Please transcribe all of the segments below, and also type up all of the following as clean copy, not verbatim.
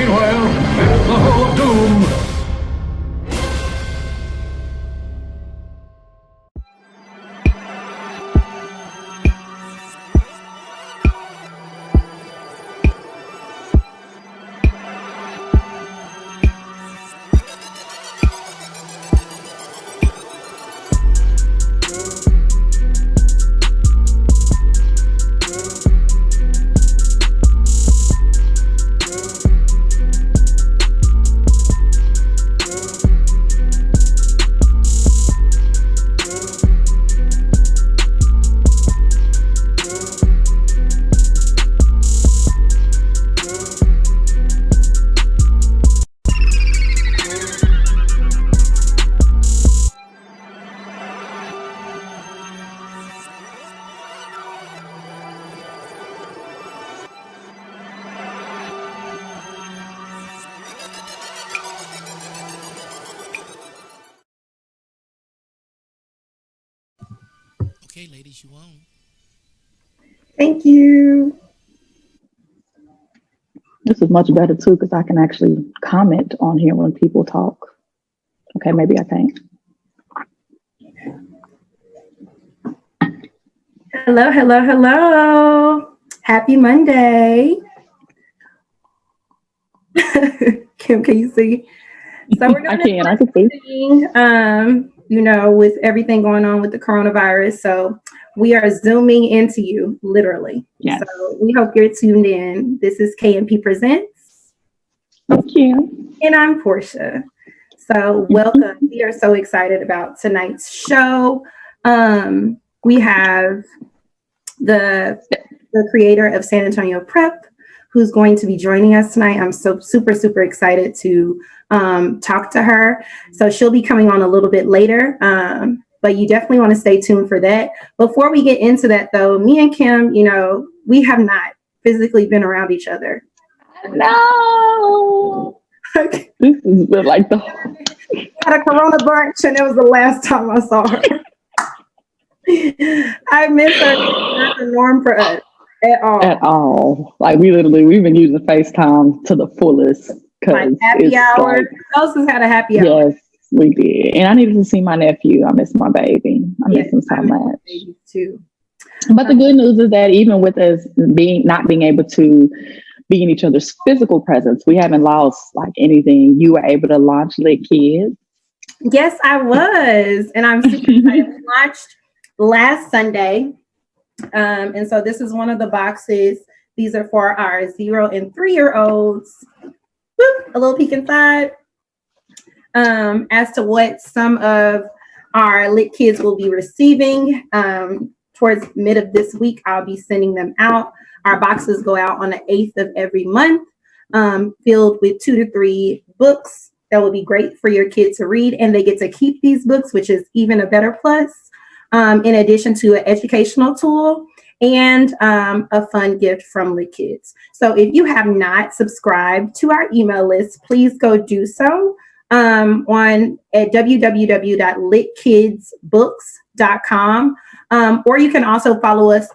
Meanwhile, in the Hall of Doom. Okay, ladies, you on. Thank you. This is much better too because I can actually comment on here when people talk. Okay, maybe I can't. Hello, hello, hello. Happy Monday. Kim, can you see? So we're doing I can see. With everything going on with the coronavirus. So we are Zooming into you, literally. Yes. So we hope you're tuned in. This is KMP Presents. Thank you. And I'm Portia. So welcome. We are so excited about tonight's show. We have the creator of San Antonio Prep, who's going to be joining us tonight. I'm so super excited to talk to her. So she'll be coming on a little bit later, but you definitely want to stay tuned for that. Before we get into that, though, me and Kim, we have not physically been around each other. No. This is like the had a Corona brunch, and it was the last time I saw her. I miss her. It's not the norm for us at all. At all. Like we've been using FaceTime to the fullest. Like happy hour. Else has had a happy hour. Yes, we did. And I needed to see my nephew. I miss my baby. I miss him so much. Baby too. But the good news is that even with us not being able to be in each other's physical presence, we haven't lost like anything. You were able to launch Lit Kids. Yes, I was. And I'm super excited. We launched last Sunday. And so this is one of the boxes. These are for our 0 and 3-year-olds. A little peek inside as to what some of our Lit Kids will be receiving. Towards mid of this week, I'll be sending them out. Our boxes go out on the 8th of every month, filled with 2 to 3 books that will be great for your kids to read. And they get to keep these books, which is even a better plus, in addition to an educational tool and a fun gift from Lit Kids. So if you have not subscribed to our email list, please go do so at www.litkidsbooks.com. Or you can also follow us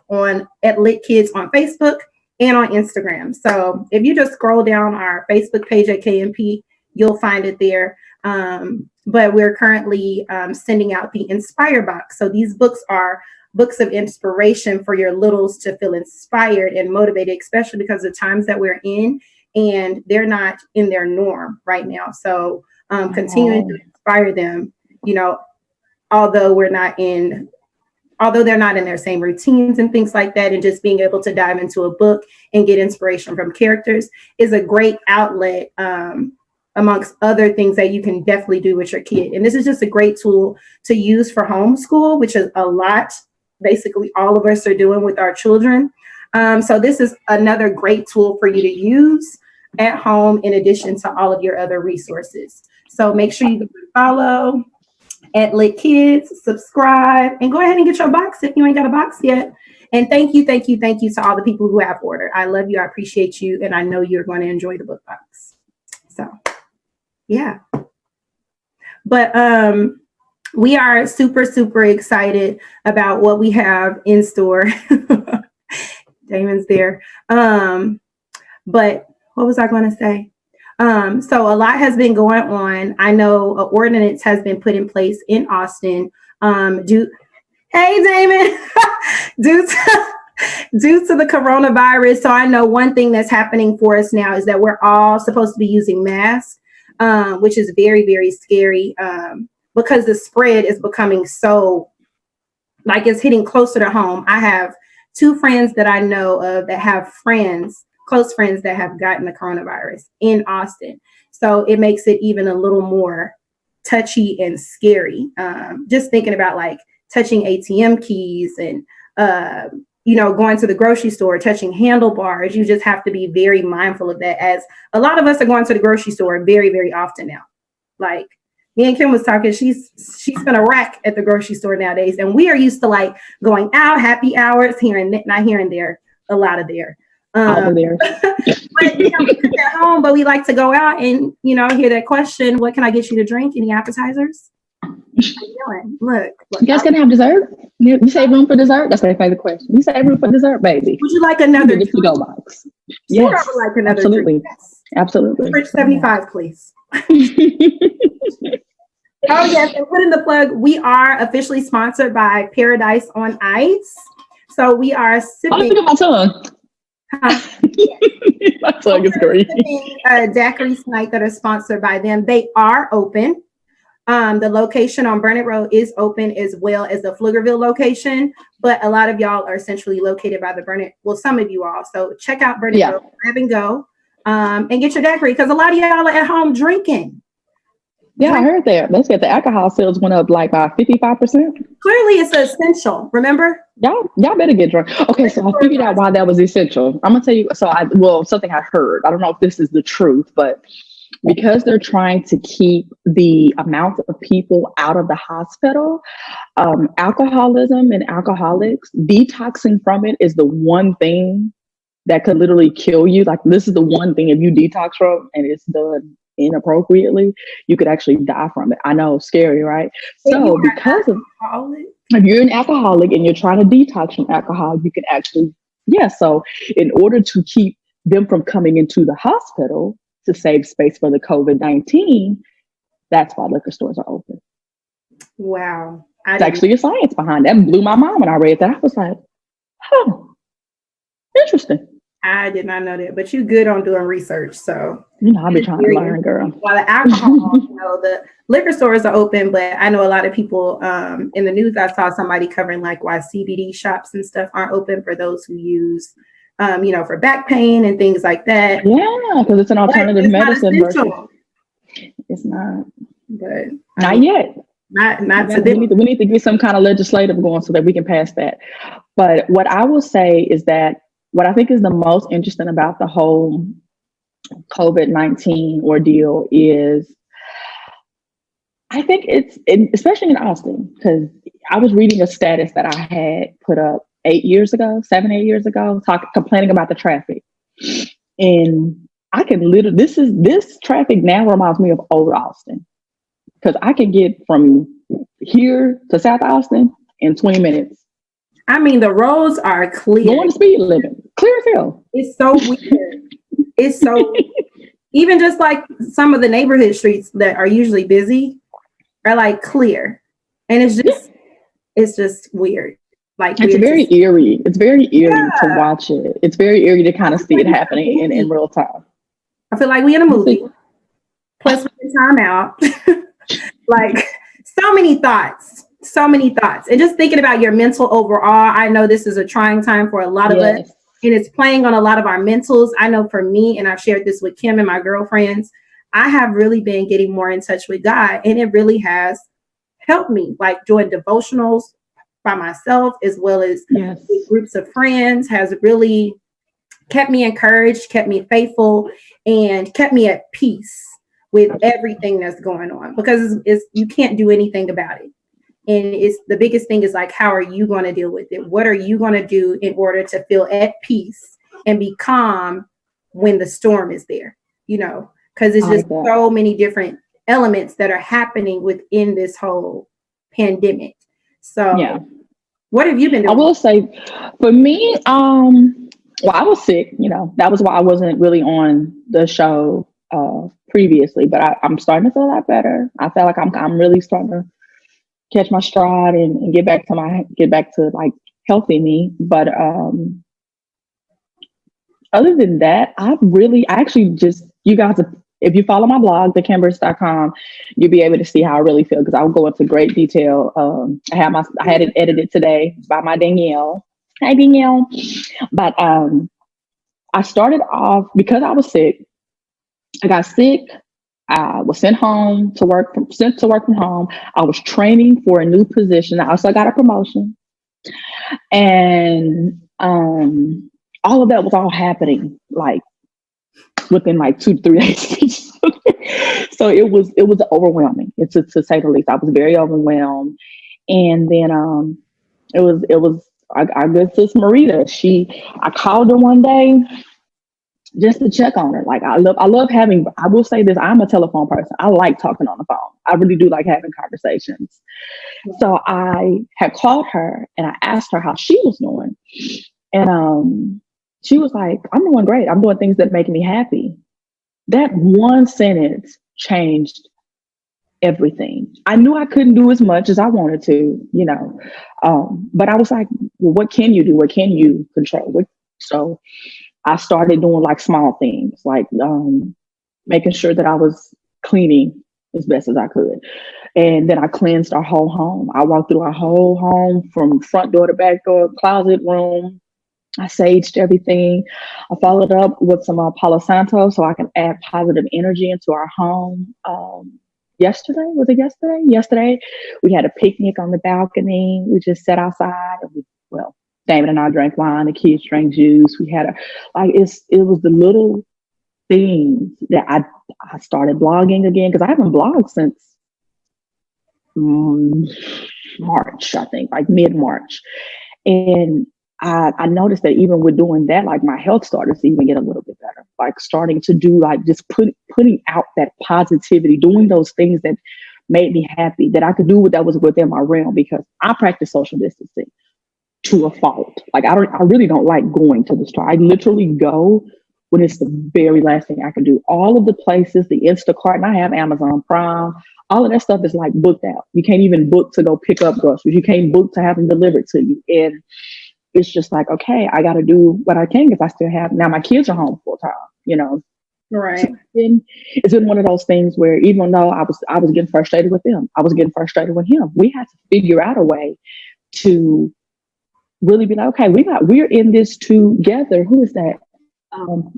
at Lit Kids on Facebook and on Instagram. So if you just scroll down our Facebook page at KMP, you'll find it there. But we're currently sending out the Inspire box. So these books are books of inspiration for your littles to feel inspired and motivated, especially because of the times that we're in, and they're not in their norm right now. So continuing to inspire them, although they're not in their same routines and things like that, and just being able to dive into a book and get inspiration from characters is a great outlet amongst other things that you can definitely do with your kid. And this is just a great tool to use for homeschool, which is a lot, basically all of us are doing with our children. So this is another great tool for you to use at home in addition to all of your other resources. So make sure you follow at Lit Kids, subscribe, and go ahead and get your box if you ain't got a box yet. And thank you to all the people who have ordered. I love you, I appreciate you, and I know you're going to enjoy the book box. So, yeah. But we are super excited about what we have in store. Damon's there. But what was I going to say? So a lot has been going on. I know an ordinance has been put in place in Austin. Hey, Damon, due to due to the coronavirus. So I know one thing that's happening for us now is that we're all supposed to be using masks, which is very, very scary, because the spread is becoming so, like, it's hitting closer to home. I have two friends that I know of that have friends, close friends that have gotten the coronavirus in Austin. So it makes it even a little more touchy and scary. Just thinking about like touching ATM keys and, going to the grocery store, touching handlebars. You just have to be very mindful of that, as a lot of us are going to the grocery store very, very often now. Like, me and Kim was talking, she's been a rack at the grocery store nowadays. And we are used to like going out, happy hours, not here and there, a lot of there. Over there. But we cook at home, but we like to go out and, hear that question, what can I get you to drink? Any appetizers? What are you doing? Look. You guys gonna have dessert? You save room for dessert? That's my favorite question. You save room for dessert, baby? Would you like another drink? To-go box. Yes. Sure, I would like another absolutely. Drink. Yes. Absolutely. Fridge 75, please. Oh, yes. And put in the plug, we are officially sponsored by Paradise on Ice. So we are sipping. Oh, my tongue. My tongue is great. Daiquiris tonight that are sponsored by them. They are open. The location on Burnett Road is open, as well as the Pflugerville location. But a lot of y'all are essentially located by the Burnett. Well, some of you all. So check out Burnett Road, grab and go, and get your daiquiri, because a lot of y'all are at home drinking. Yeah, I heard that. Let's get the alcohol sales went up like by 55%. Clearly, it's essential. Remember? Y'all better get drunk. Okay, so I figured out why that was essential. I'm gonna tell you. So something I heard. I don't know if this is the truth, but because they're trying to keep the amount of people out of the hospital, alcoholism and alcoholics, detoxing from it is the one thing that could literally kill you. Like, this is the one thing, if you detox from and it's done inappropriately, you could actually die from it. I know, scary, right? So because of, if you're an alcoholic and you're trying to detox from alcohol, you can actually, so in order to keep them from coming into the hospital to save space for the COVID-19, that's why liquor stores are open. Wow. It's actually a science behind that. It blew my mind when I read that. I was like, interesting. I did not know that, but you're good on doing research. So, I'll be trying to learn, girl. While the alcohol, the liquor stores are open, but I know a lot of people in the news, I saw somebody covering like why CBD shops and stuff aren't open for those who use, for back pain and things like that. Yeah, because it's an alternative medicine. It's not. But not yet. Not to them. We need to get some kind of legislative going so that we can pass that. But what I will say is that what I think is the most interesting about the whole COVID-19 ordeal is, I think especially in Austin, because I was reading a status that I had put up 7, 8 years ago, complaining about the traffic. And I can literally, this traffic now reminds me of old Austin, because I can get from here to South Austin in 20 minutes. I mean, the roads are clear. Going to speed limit, clear as hell. It's so weird. It's so, even just like some of the neighborhood streets that are usually busy are like clear. And it's just weird. Like, it's very eerie. It's very eerie to watch it. It's very eerie to kind of see it happening in real time. I feel like we in a movie. Plus we can time out. Like, so many thoughts. And just thinking about your mental overall, I know this is a trying time for a lot of us, and it's playing on a lot of our mentals. I know for me, and I've shared this with Kim and my girlfriends, I have really been getting more in touch with God, and it really has helped me, like doing devotionals by myself as well as with groups of friends, has really kept me encouraged, kept me faithful, and kept me at peace with everything that's going on, because it's you can't do anything about it. And it's the biggest thing is like, how are you going to deal with it? What are you going to do in order to feel at peace and be calm when the storm is there? Because it's just so many different elements that are happening within this whole pandemic. So what have you been doing? I will say for me, I was sick, that was why I wasn't really on the show previously, but I'm starting to feel a lot better. I feel like I'm really starting to catch my stride and get back to like healthy me. But other than that, I actually just, you guys, if you follow my blog, thekembers.com, you'll be able to see how I really feel, because I'll go into great detail. I had it edited today by my Danielle. Hi, Danielle. But I started off because I was sick. I got sick. I was sent to work from home. I was training for a new position. I also got a promotion, and all of that was all happening like within like 2 to 3 days. So it was overwhelming. It's to say the least. I was very overwhelmed, and then it was our good sis Marita. I called her one day just to check on her. Like I love having, I will say this, I'm a telephone person. I like talking on the phone. I really do like having conversations. So I had called her and I asked her how she was doing. And she was like, I'm doing great. I'm doing things that make me happy. That one sentence changed everything. I knew I couldn't do as much as I wanted to, but I was like, well, what can you do? What can you control? So I started doing like small things, like making sure that I was cleaning as best as I could. And then I cleansed our whole home. I walked through our whole home from front door to back door, closet, room. I saged everything. I followed up with some Palo Santo so I can add positive energy into our home. Yesterday, was it yesterday? Yesterday, we had a picnic on the balcony. We just sat outside and David and I drank wine. The kids drank juice. We had it was the little things that I started blogging again, because I haven't blogged since March, I think, like mid-March. And I noticed that even with doing that, like my health started to even get a little bit better, like starting to do like just putting out that positivity, doing those things that made me happy, that I could do that was within my realm, because I practice social distancing to a fault. Like I really don't like going to the store. I literally go when it's the very last thing I can do. All of the places, the Instacart, and I have Amazon Prime, all of that stuff is like booked out. You can't even book to go pick up groceries. You can't book to have them delivered to you. And it's just like, okay, I got to do what I can, because I still have, now my kids are home full time, Right. So it's been one of those things where even though I was getting frustrated with them, I was getting frustrated with him. We had to figure out a way to really be like, okay, we're in this together. Who is that?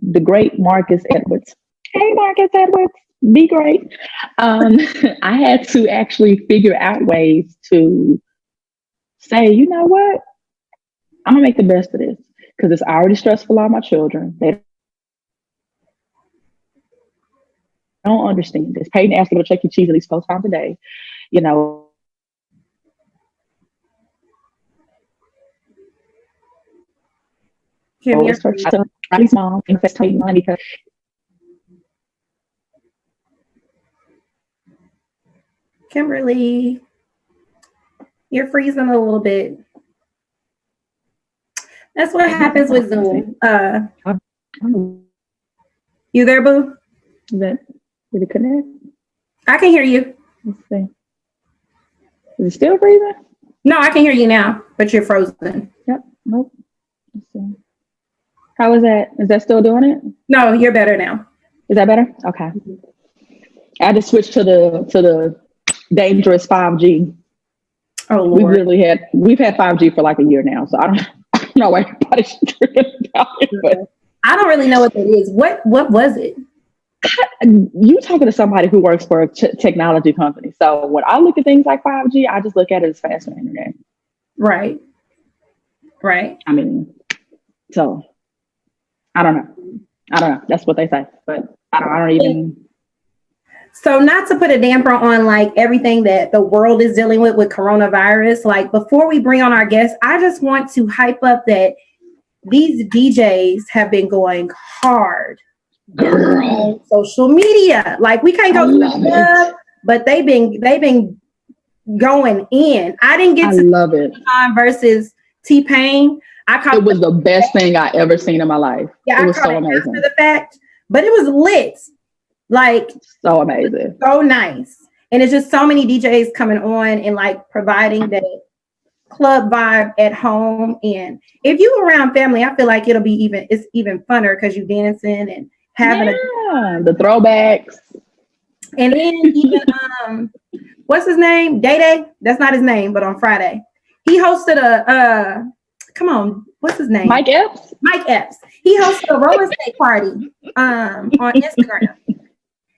The great Marcus Edwards. Hey, Marcus Edwards, be great. I had to actually figure out ways to say, you know what? I'm gonna make the best of this, because it's already stressful on my children. They don't understand this. Peyton asked me to check your cheese at least 4 times a day. Riley's mom invests money because Kimberly, you're freezing a little bit. That's what happens with Zoom. You there, boo? Did it connect? I can hear you. Let's see. Is it still freezing? No, I can hear you now, but you're frozen. Yep. Nope. Let's see. How is that? Is that still doing it? No, you're better now. Is that better? Okay. I just switched to the dangerous 5G. Oh Lord. We've had 5G for like a year now, so I don't know why everybody should trip about it. But I don't really know what that is. What was it? You talking to somebody who works for a technology company. So when I look at things like 5G, I just look at it as faster internet. Right. I mean, so I don't know. That's what they say, but I don't even. So not to put a damper on like everything that the world is dealing with coronavirus, like before we bring on our guests, I just want to hype up that these DJs have been going hard on social media. Like we can't go to the club, but they've been going in. I didn't get to love it. Versus T-Pain. It was the best thing I ever seen in my life. Yeah, it was so amazing. After the fact, but it was lit. Like, So amazing. so nice. And it's just so many DJs coming on and like providing that club vibe at home. And if you around family, I feel like it's even funner because you dancing and having The throwbacks. and then even what's his name? Day Day? That's not his name, but on Friday. He hosted come on, what's his name? Mike Epps. Mike Epps. He hosted a roller skate party on Instagram.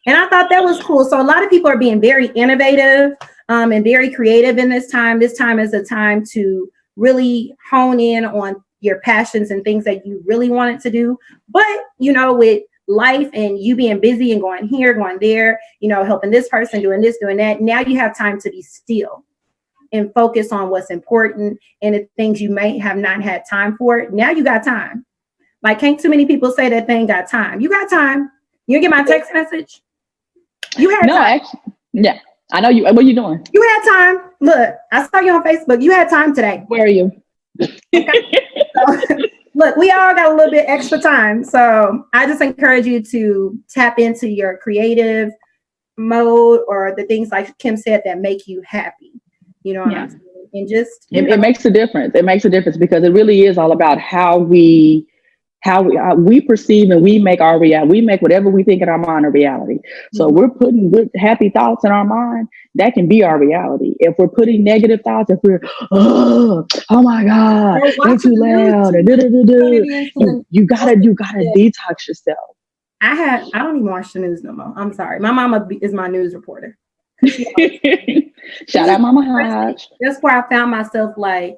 And I thought that was cool. So a lot of people are being very innovative and very creative in this time. This time is a time to really hone in on your passions and things that you really wanted to do. But, with life and you being busy and going here, going there, helping this person, doing this, doing that. Now you have time to be still and focus on what's important and the things you may have not had time for. Now you got time. Like, can't too many people say that they ain't got time. You got time. You get my text message? You had time. Actually, yeah. I know you. What are you doing? You had time. Look, I saw you on Facebook. You had time today. Where are you? Okay. So, look, we all got a little bit extra time. So I just encourage you to tap into your creative mode or the things like Kim said that make you happy. You know what I'm saying? And just it makes a difference. It makes a difference because it really is all about how we perceive and we make our reality. We make whatever we think in our mind a reality. So we're putting good, happy thoughts in our mind. That can be our reality. If we're putting negative thoughts, if we're, oh my God, they're too loud. You gotta detox yourself. I don't even watch the news no more. I'm sorry. My mama is my news reporter. Shout out Mama Hodge. That's where I found myself like,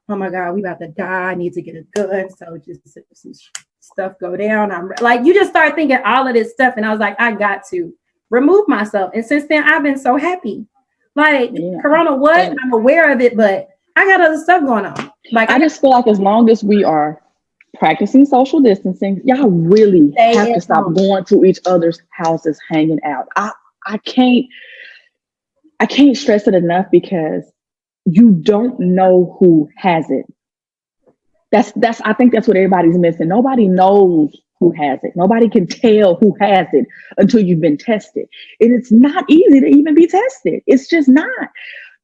oh my God, we about to die. I need to get a gun. So just some stuff go down. I'm like, you just start thinking all of this stuff. And I was like, I got to remove myself. And since then, I've been so happy. Like, Corona, I'm aware of it, but I got other stuff going on. Like, I just feel like as long as we are practicing social distancing, y'all really have to stop going to each other's houses, hanging out. I can't stress it enough because you don't know who has it. I think that's what everybody's missing. Nobody knows who has it. Nobody can tell who has it until you've been tested. And it's not easy to even be tested. It's just not.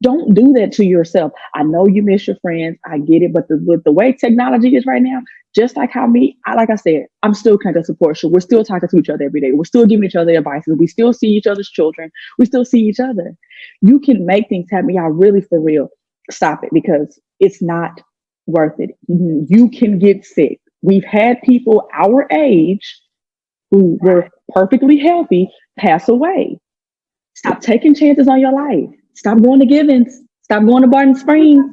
Don't do that to yourself. I know you miss your friends. I get it. But with the way technology is right now, just like how like I said, I'm still kind of support you. We're still talking to each other every day. We're still giving each other advices. We still see each other's children. We still see each other. You can make things happen. Y'all really, for real, stop it because it's not worth it. You can get sick. We've had people our age who were perfectly healthy pass away. Stop taking chances on your life. Stop going to Givens. Stop going to Barton Springs.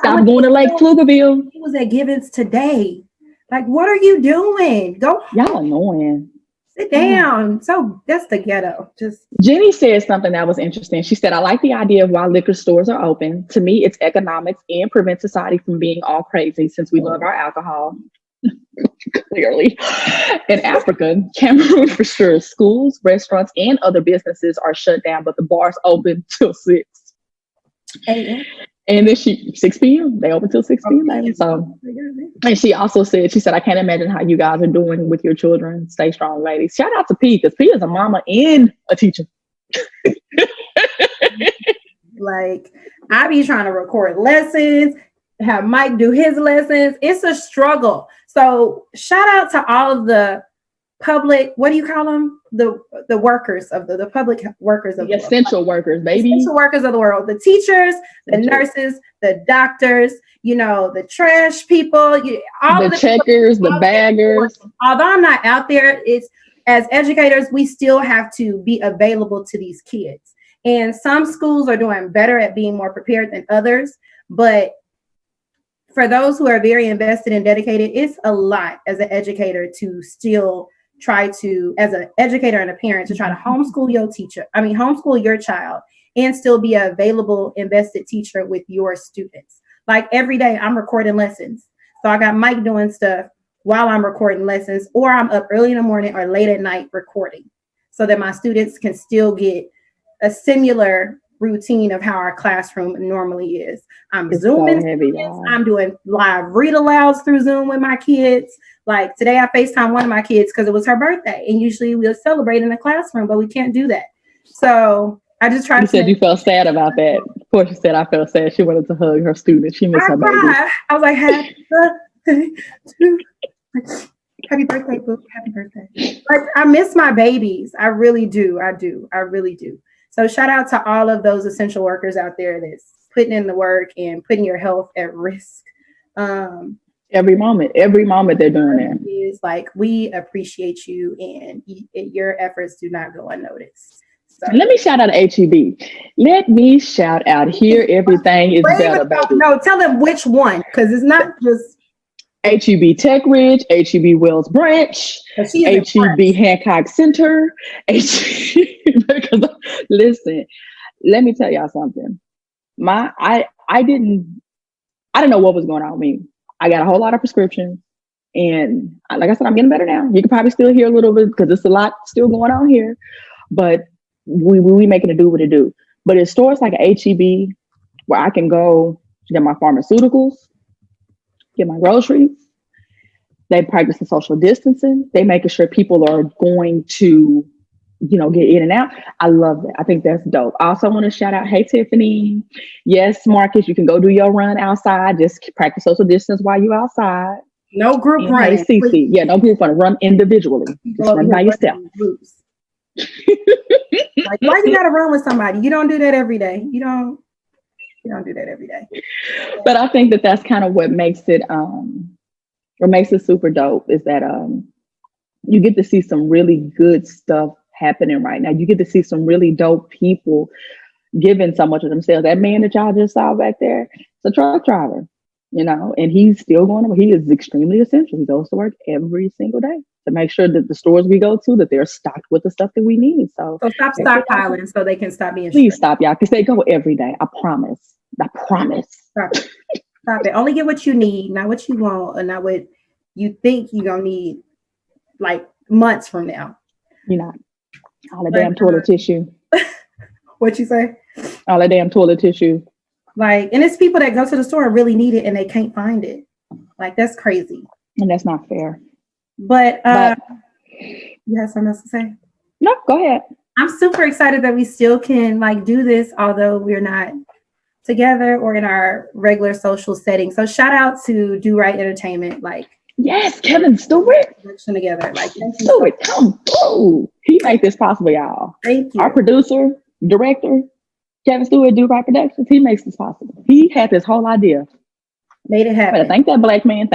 Stop going to Lake Pflugerville. He was at Givens today. Like, what are you doing? Go. Y'all annoying. Sit down. So that's the ghetto. Just Jenny said something that was interesting. She said, I like the idea of why liquor stores are open. To me, it's economics and prevents society from being all crazy since we love our alcohol. Clearly. In Africa, Cameroon for sure, schools, restaurants, and other businesses are shut down, but the bars open till 6 a.m. And then 6 p.m. They open till 6 p.m. So, and she also said, I can't imagine how you guys are doing with your children. Stay strong, ladies. Shout out to P, because P is a mama and a teacher. Like, I be trying to record lessons, have Mike do his lessons. It's a struggle. So shout out to all of the public, what do you call them? The workers of the public workers of the essential workers, baby. Essential workers of the world. The teachers, the nurses, the doctors, the trash people, all the checkers, the baggers. Although I'm not out there, it's as educators, we still have to be available to these kids. And some schools are doing better at being more prepared than others, but for those who are very invested and dedicated, it's a lot as an educator to still try to, as an educator and a parent, to try to homeschool your child and still be an available, invested teacher with your students. Like every day I'm recording lessons. So I got Mike doing stuff while I'm recording lessons, or I'm up early in the morning or late at night recording so that my students can still get a similar routine of how our classroom normally is. I'm It's Zooming so heavy, students. y'all. I'm doing live read alouds through Zoom with my kids. Like today, I FaceTime one of my kids because it was her birthday, and usually we'll celebrate in the classroom, but we can't do that. So I just tried You to. said you felt sad about that. Portia said I felt sad. She wanted to hug her student. She missed I her baby. cried. I was like, happy birthday to happy birthday, boo. Happy birthday. Like, I miss my babies. I really do. I do. I really do. So shout out to all of those essential workers out there that's putting in the work and putting your health at risk. Every moment they're doing it. Is like, we appreciate you, and your efforts do not go unnoticed. So Let me shout out HEB. Let me shout out Here Everything is Better, baby. No, tell them which one, because it's not just HEB Tech Ridge, HEB Wells Branch, HEB Hancock Center. Because listen, let me tell y'all something. I didn't know what was going on with me. I got a whole lot of prescriptions, and like I said, I'm getting better now. You can probably still hear a little bit because there's a lot still going on here, but we making it do what it do. But it's stores like HEB where I can go get my pharmaceuticals, get my groceries. They practice the social distancing. They making sure people are going to, get in and out. I love that. I think that's dope. I also want to shout out, hey, Tiffany. Yes, Marcus, you can go do your run outside. Just practice social distance while you're outside. No group running. Hey, Cece. Yeah, no group running. Run individually. Just run by yourself. Like, why you gotta run with somebody? You don't do that every day. You don't do that every day. But I think that that's kind of what makes it super dope is that you get to see some really good stuff happening right now. You get to see some really dope people giving so much of themselves. That man that y'all just saw back there, it's a truck driver, and he's still going to work. He is extremely essential. He goes to work every single day to make sure that the stores we go to, that they're stocked with the stuff that we need. So stop stockpiling so they can stop being Please stop, y'all, because they go every day. I promise. Stop it. Stop it. Only get what you need, not what you want, or not what you think you're going to need like months from now. You're not. All the damn toilet tissue. What you say? All the damn toilet tissue. Like, and it's people that go to the store and really need it and they can't find it. Like, that's crazy. And that's not fair. But you have something else to say? No, go ahead. I'm super excited that we still can do this, although we're not together or in our regular social setting. So shout out to Do Right Entertainment. Yes, Kevin Stewart. Together. Stewart, come through. He made this possible, y'all. Thank you. Our producer, director, Kevin Stewart, Do Right Productions, he makes this possible. He had this whole idea. Made it happen. Thank that black man.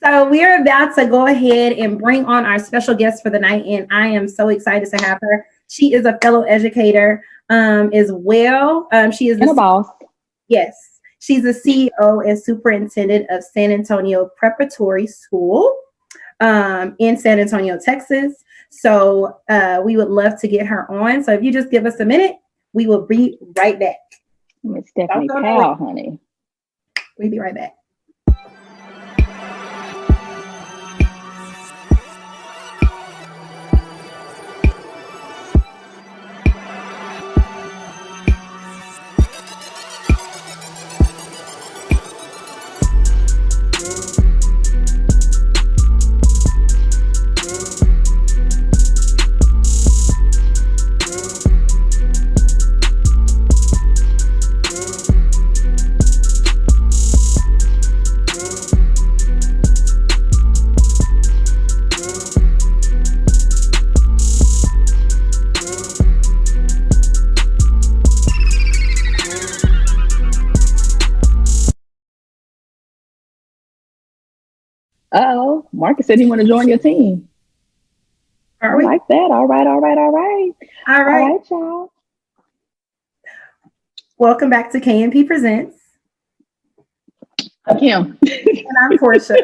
So we are about to go ahead and bring on our special guest for the night, and I am so excited to have her. She is a fellow educator as well. She is a boss. Yes. She's the CEO and superintendent of San Antonio Preparatory School in San Antonio, Texas. So we would love to get her on. So if you just give us a minute, we will be right back. Miss Stephanie Powell, honey. We'll be right back. Uh-oh, Marcus said he want to join your team. I like that. All right, y'all. Welcome back to KMP Presents. I'm Kim. And I'm Portia.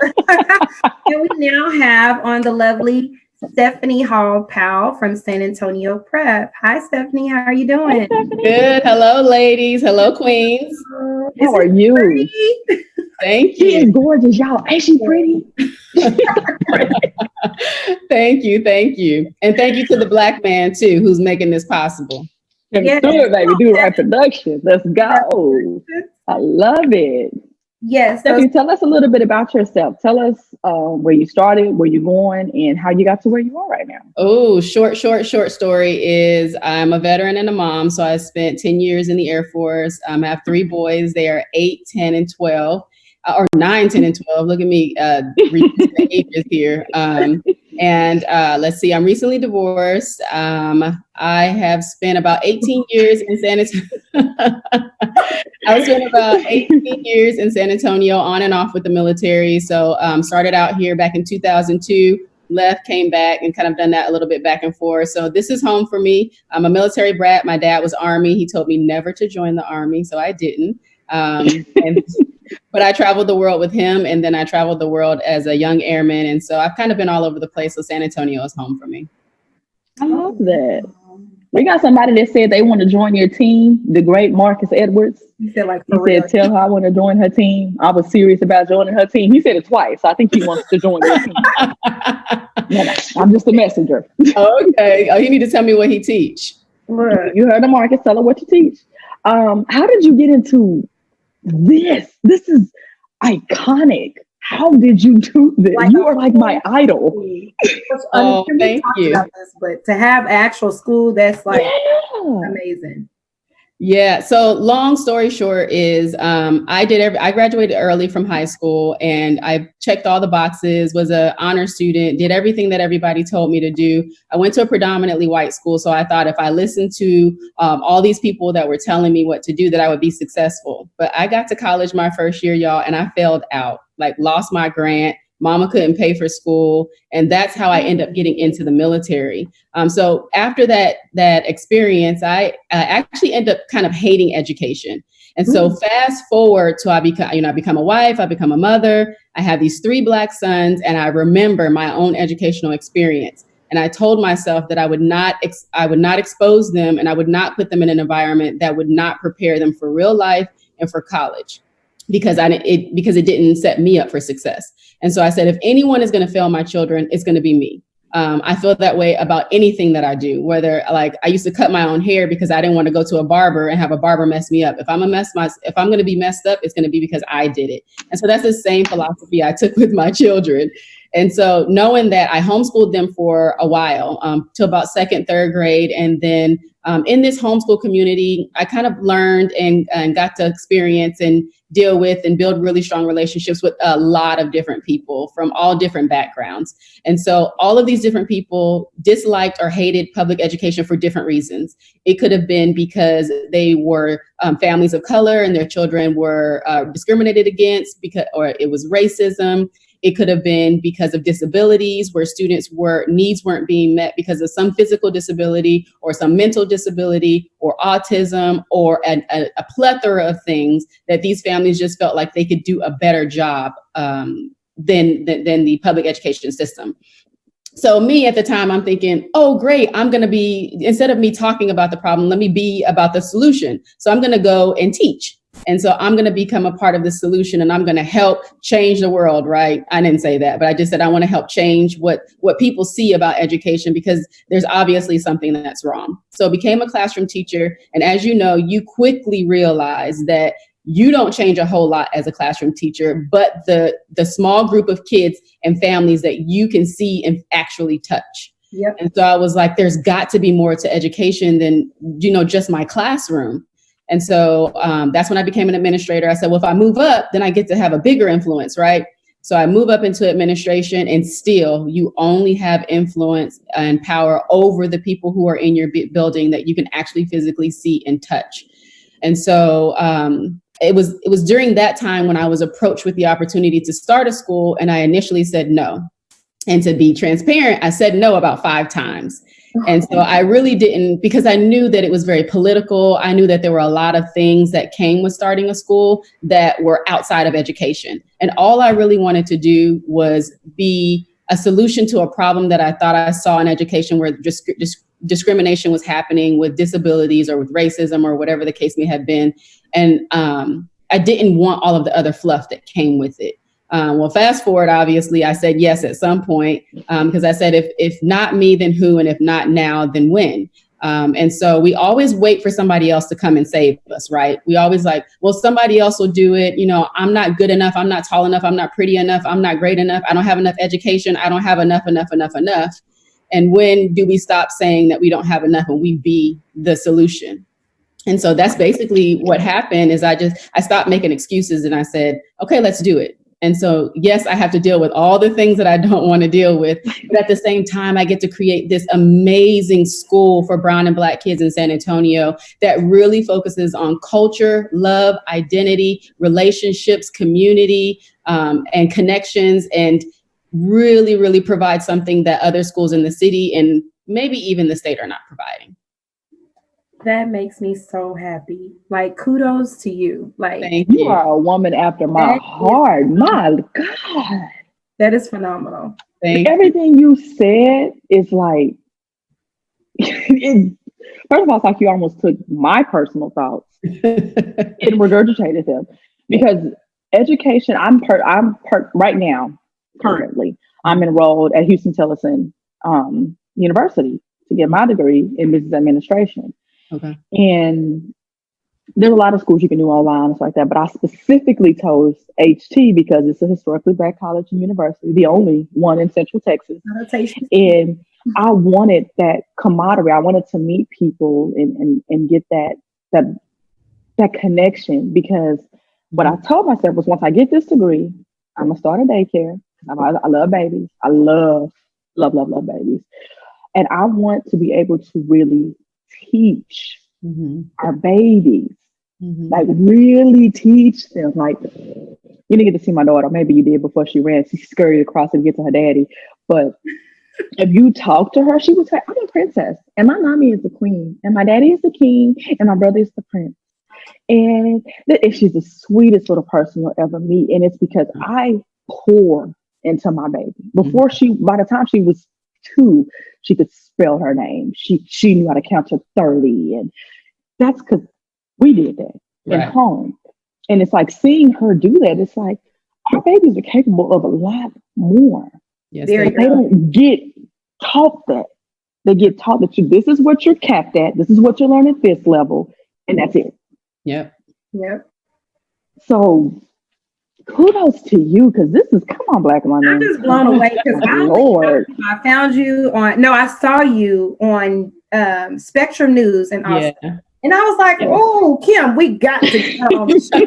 And we now have on the lovely Stephanie Hall Powell from San Antonio Prep. Hi, Stephanie. How are you doing? Hi, good. Hello, ladies. Hello, queens. How are you? Pretty? Thank you. She is gorgeous, y'all. Ain't she pretty? Thank you. And thank you to the black man, too, who's making this possible. Yes. Do it, baby. Do the right production. Let's go. I love it. Yes. Stephanie, tell us a little bit about yourself. Tell us where you started, where you're going, and how you got to where you are right now. Oh, short story is I'm a veteran and a mom. So I spent 10 years in the Air Force. I have 3 boys. They are 8, 10, and 12. Or 9, 10, and 12. Look at me, reducing the ages here. Let's see, I'm recently divorced. I have spent about 18 years in San Antonio. I spent about 18 years in San Antonio on and off with the military. So started out here back in 2002, left, came back, and kind of done that a little bit back and forth. So this is home for me. I'm a military brat. My dad was Army. He told me never to join the Army, so I didn't. But I traveled the world with him, and then I traveled the world as a young airman. And so I've kind of been all over the place. So San Antonio is home for me. I love that. We got somebody that said they want to join your team, the great Marcus Edwards. He said, tell her I want to join her team. I was serious about joining her team. He said it twice. So I think he wants to join your team. No, I'm just a messenger. Okay. Oh, you need to tell me what he teach. Look, you heard the Marcus. Tell her what you teach. How did you get into this? This is iconic. How did you do this? You are like my idol. Oh, thank you. But to have actual school, that's like amazing. Yeah. So long story short is I graduated early from high school, and I checked all the boxes, was an honor student, did everything that everybody told me to do. I went to a predominantly white school. So I thought if I listened to all these people that were telling me what to do, that I would be successful. But I got to college my first year, y'all, and I failed out, like lost my grant. Mama couldn't pay for school. And that's how I ended up getting into the military. So after that experience, I actually ended up kind of hating education. And so fast forward to I become a wife, I become a mother. I have these 3 Black sons, and I remember my own educational experience. And I told myself that I would not expose them, and I would not put them in an environment that would not prepare them for real life and for college, because it didn't set me up for success. And so I said, if anyone is going to fail my children, it's going to be me. I feel that way about anything that I do, whether like I used to cut my own hair because I didn't want to go to a barber and have a barber mess me up. If I'm going to be messed up, it's going to be because I did it. And so that's the same philosophy I took with my children. And so knowing that, I homeschooled them for a while, till about 2nd, 3rd grade. And then in this homeschool community, I kind of learned and got to experience and deal with and build really strong relationships with a lot of different people from all different backgrounds. And so all of these different people disliked or hated public education for different reasons. It could have been because they were families of color and their children were discriminated against, or it was racism. It could have been because of disabilities, where students' needs weren't being met because of some physical disability or some mental disability or autism or a plethora of things that these families just felt like they could do a better job than the public education system. So me at the time, I'm thinking, oh, great, I'm going to be, instead of me talking about the problem, let me be about the solution. So I'm going to go and teach. And so I'm going to become a part of the solution, and I'm going to help change the world, right? I didn't say that, but I just said I want to help change what people see about education, because there's obviously something that's wrong. So I became a classroom teacher. And as you know, you quickly realize that you don't change a whole lot as a classroom teacher, but the small group of kids and families that you can see and actually touch. Yep. And so I was like, there's got to be more to education than, just my classroom. And so that's when I became an administrator. I said, well, if I move up, then I get to have a bigger influence, right? So I move up into administration, and still you only have influence and power over the people who are in your building that you can actually physically see and touch. And so it was during that time when I was approached with the opportunity to start a school, and I initially said no. And to be transparent, I said no about 5 times. And so I really didn't, because I knew that it was very political. I knew that there were a lot of things that came with starting a school that were outside of education. And all I really wanted to do was be a solution to a problem that I thought I saw in education, where discrimination was happening with disabilities or with racism or whatever the case may have been. And I didn't want all of the other fluff that came with it. Well, fast forward, obviously, I said yes at some point, because I said, if not me, then who? And if not now, then when? And so we always wait for somebody else to come and save us, right? We always like, well, somebody else will do it. You know, I'm not good enough. I'm not tall enough. I'm not pretty enough. I'm not great enough. I don't have enough education. I don't have enough. And when do we stop saying that we don't have enough and we be the solution? And so that's basically what happened is I stopped making excuses and I said, okay, let's do it. And so, yes, I have to deal with all the things that I don't want to deal with. But at the same time, I get to create this amazing school for brown and Black kids in San Antonio that really focuses on culture, love, identity, relationships, community, and connections, and really, really provides something that other schools in the city and maybe even the state are not providing. That makes me so happy. Like, kudos to you. Like, Thank You you. are a woman after my heart. My God. That is phenomenal. Thank you. Everything you said is like, first of all, it's like you almost took my personal thoughts and regurgitated them. Because education, right now, currently, I'm enrolled at Houston Tillotson University to get my degree in business administration. Okay. And there's a lot of schools you can do online and stuff like that, but I specifically chose HT because it's a historically Black college and university, the only one in Central Texas. And I wanted that camaraderie. I wanted to meet people and get that connection, because what I told myself was, once I get this degree, I'm gonna start a daycare. I love babies. I love babies. And I want to be able to really teach our babies, like really teach them. Like, you didn't get to see my daughter. Maybe you did before she ran. She scurried across to get to her daddy. But if you talk to her, she would say, I'm a princess, and my mommy is the queen, and my daddy is the king, and my brother is the prince. And she's the sweetest little person you'll ever meet. And it's because I pour into my baby. By the time she was 2, she could spell her name. She knew how to count to 30. And that's because we did that at home. And it's like seeing her do that. It's like, our babies are capable of a lot more. Yes, they don't get taught that. They get taught that this is what you're capped at. This is what you learn at this level. And that's it. Yep. So kudos to you, because this is, come on, Black woman. I'm just blown away because I found you I saw you on Spectrum News in Austin. And I was like, oh, Kim, we got to get on the show. We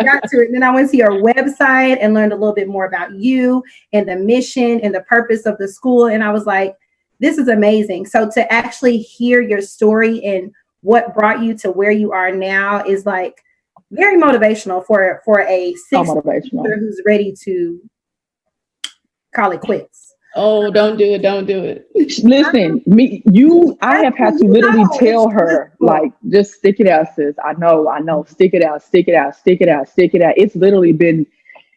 got to it. And then I went to your website and learned a little bit more about you and the mission and the purpose of the school. And I was like, this is amazing. So to actually hear your story and what brought you to where you are now is like very motivational for a sixth grader who's ready to call it quits. Oh, don't do it. Listen, I have had to literally tell her, like, just stick it out, sis. I know. Stick it out. It's literally been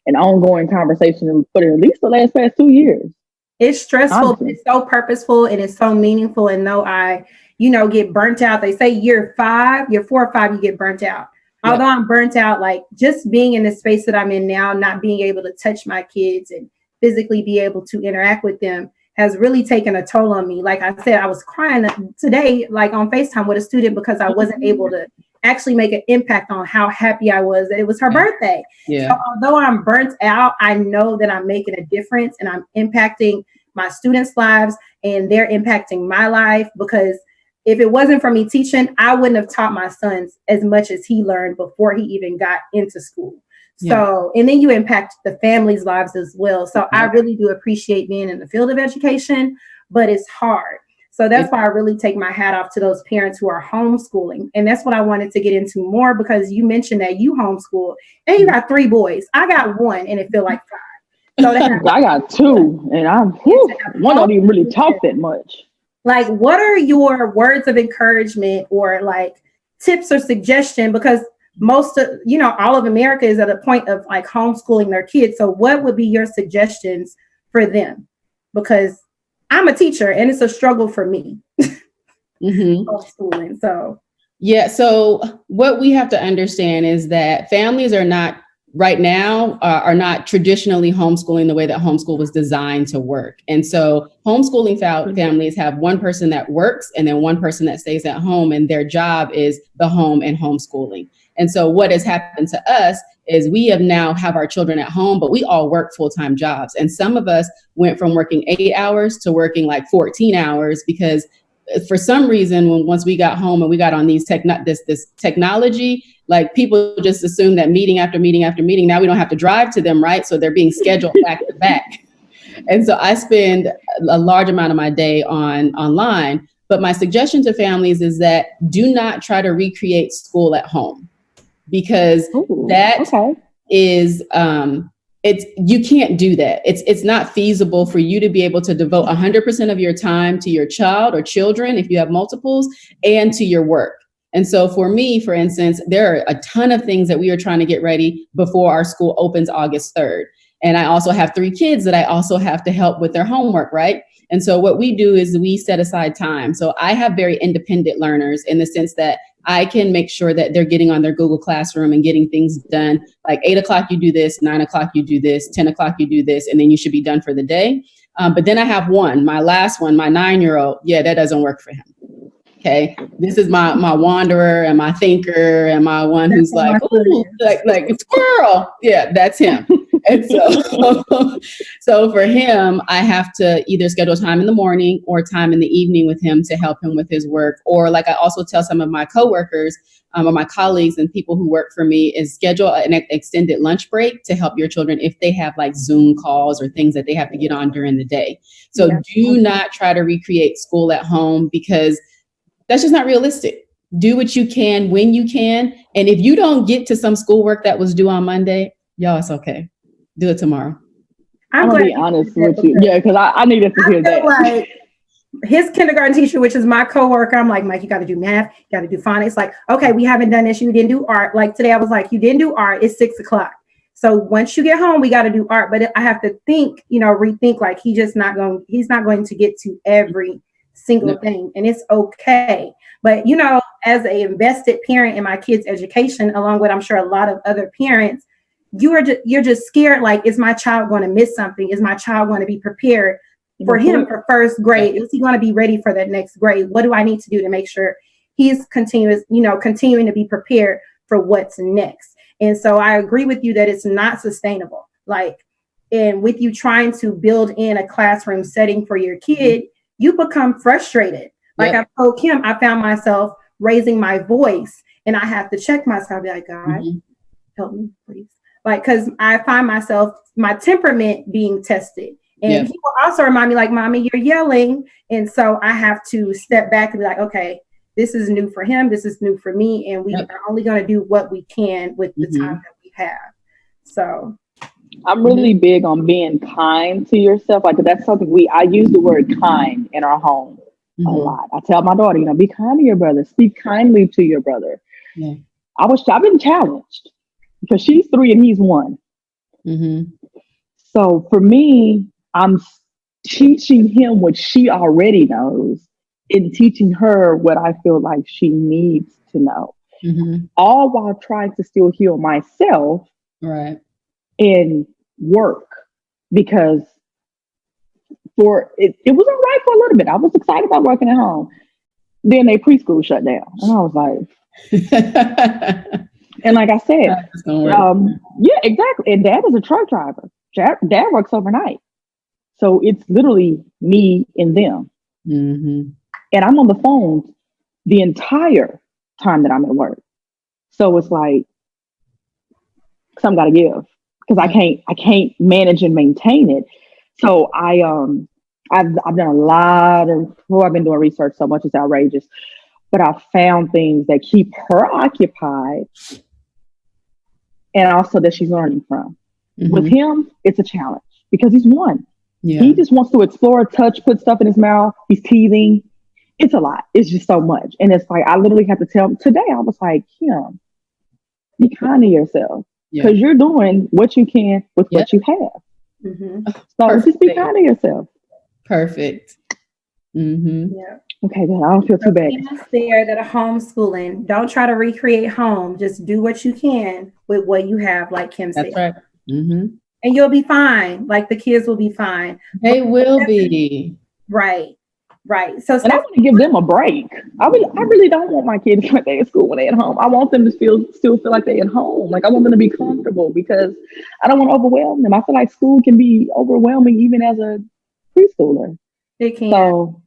an ongoing conversation for at least the past 2 years. It's stressful, but it's so purposeful and it's so meaningful. And though I get burnt out, they say year 4 or 5, you get burnt out. Yeah. Although I'm burnt out, like just being in the space that I'm in now, not being able to touch my kids and physically be able to interact with them has really taken a toll on me. Like I said, I was crying today, like on FaceTime with a student because I wasn't able to actually make an impact on how happy I was that it was her birthday. Yeah. So although I'm burnt out, I know that I'm making a difference and I'm impacting my students' lives and they're impacting my life, because if it wasn't for me teaching, I wouldn't have taught my sons as much as he learned before he even got into school. So, and then you impact the family's lives as well. So I really do appreciate being in the field of education, but it's hard. So that's why I really take my hat off to those parents who are homeschooling. And that's what I wanted to get into more, because you mentioned that you homeschool and you got 3 boys. I got 1 and it feel like 5. So I got 2 and one don't even really talk that much. Like, what are your words of encouragement or like tips or suggestion? Because most of, all of America is at a point of like homeschooling their kids. So what would be your suggestions for them? Because I'm a teacher and it's a struggle for me. Homeschooling. So what we have to understand is that families are not right now are not traditionally homeschooling the way that homeschool was designed to work. And so homeschooling families have one person that works and then one person that stays at home, and their job is the home and homeschooling. And so what has happened to us is we have our children at home, but we all work full-time jobs. And some of us went from working 8 hours to working like 14 hours because for some reason, once we got home and we got on this technology, like people just assume that meeting after meeting after meeting, now we don't have to drive to them, right? So they're being scheduled back to back. And so I spend a large amount of my day online. But my suggestion to families is that do not try to recreate school at home, because is you can't do that. It's not feasible for you to be able to devote 100% of your time to your child or children, if you have multiples, and to your work. And so for me, for instance, there are a ton of things that we are trying to get ready before our school opens August 3rd. And I also have 3 kids that I also have to help with their homework, right? And so what we do is we set aside time. So I have very independent learners in the sense that I can make sure that they're getting on their Google Classroom and getting things done. Like 8 o'clock, you do this, 9 o'clock, you do this, 10 o'clock, you do this, and then you should be done for the day. But then I have my last one, my 9-year-old. Yeah, that doesn't work for him. Okay. This is my wanderer and my thinker and my one who's like, ooh, like a squirrel. Yeah, that's him. And so for him, I have to either schedule time in the morning or time in the evening with him to help him with his work. Or like I also tell some of my coworkers or my colleagues and people who work for me is schedule an extended lunch break to help your children if they have like Zoom calls or things that they have to get on during the day. So do not try to recreate school at home, because that's just not realistic. Do what you can when you can. And if you don't get to some schoolwork that was due on Monday, y'all, it's okay. Do it tomorrow. I'm going to be honest with you. Yeah, because I needed to hear that. Like his kindergarten teacher, which is my coworker, I'm like, Mike, you got to do math. You got to do phonics. Like, okay, we haven't done this. You didn't do art. Like today I was like, you didn't do art. It's 6 o'clock. So once you get home, we got to do art. But I have to think, rethink, like he's not going to get to every single thing, and it's okay. But as an invested parent in my kids' education, along with I'm sure a lot of other parents, you're just scared, like, is my child going to miss something? Is my child going to be prepared for him for first grade? Is he going to be ready for that next grade? What do I need to do to make sure he's continuing to be prepared for what's next? And so I agree with you that it's not sustainable. Like, and with you trying to build in a classroom setting for your kid, you become frustrated. Like I told Kim, I found myself raising my voice, and I have to check myself, be like, God, help me, please. Like, because I find myself, my temperament being tested. And he will also remind me, like, Mommy, you're yelling. And so I have to step back and be like, okay, this is new for him. This is new for me. And we are only going to do what we can with the time that we have. So I'm really big on being kind to yourself. Like, that's something I use the word kind in our home a lot. I tell my daughter, be kind to your brother. Speak kindly to your brother. Yeah. I've been challenged because she's 3 and he's 1. So for me, I'm teaching him what she already knows and teaching her what I feel like she needs to know. All while trying to still heal myself. Right. And work, because it was all right for a little bit. I was excited about working at home. Then they preschool shut down, and I was like, and like I said, yeah, exactly. And Dad is a truck driver. Dad works overnight, so it's literally me and them. And I'm on the phone the entire time that I'm at work. So it's like something got to give, because I can't manage and maintain it. So I've done a lot of, I've been doing research so much, it's outrageous, but I've found things that keep her occupied and also that she's learning from. With him, it's a challenge because he's 1. Yeah. He just wants to explore, touch, put stuff in his mouth. He's teething. It's a lot. It's just so much. And it's like, I literally have to tell him today, I was like, Kim, be kind to yourself. Because you're doing what you can with what you have. So just be kind to yourself. Perfect. Yeah. Okay, good. I don't feel too bad. Parents there that are homeschooling, don't try to recreate home. Just do what you can with what you have, like Kim said. That's right. Mm-hmm. And you'll be fine. Like the kids will be fine. They will be. Right. Right. So And I want to give them a break. I really don't want my kids when they're at school when they're at home. I want them to still feel like they're at home. Like I want them to be comfortable because I don't want to overwhelm them. I feel like school can be overwhelming even as a preschooler. it can. So,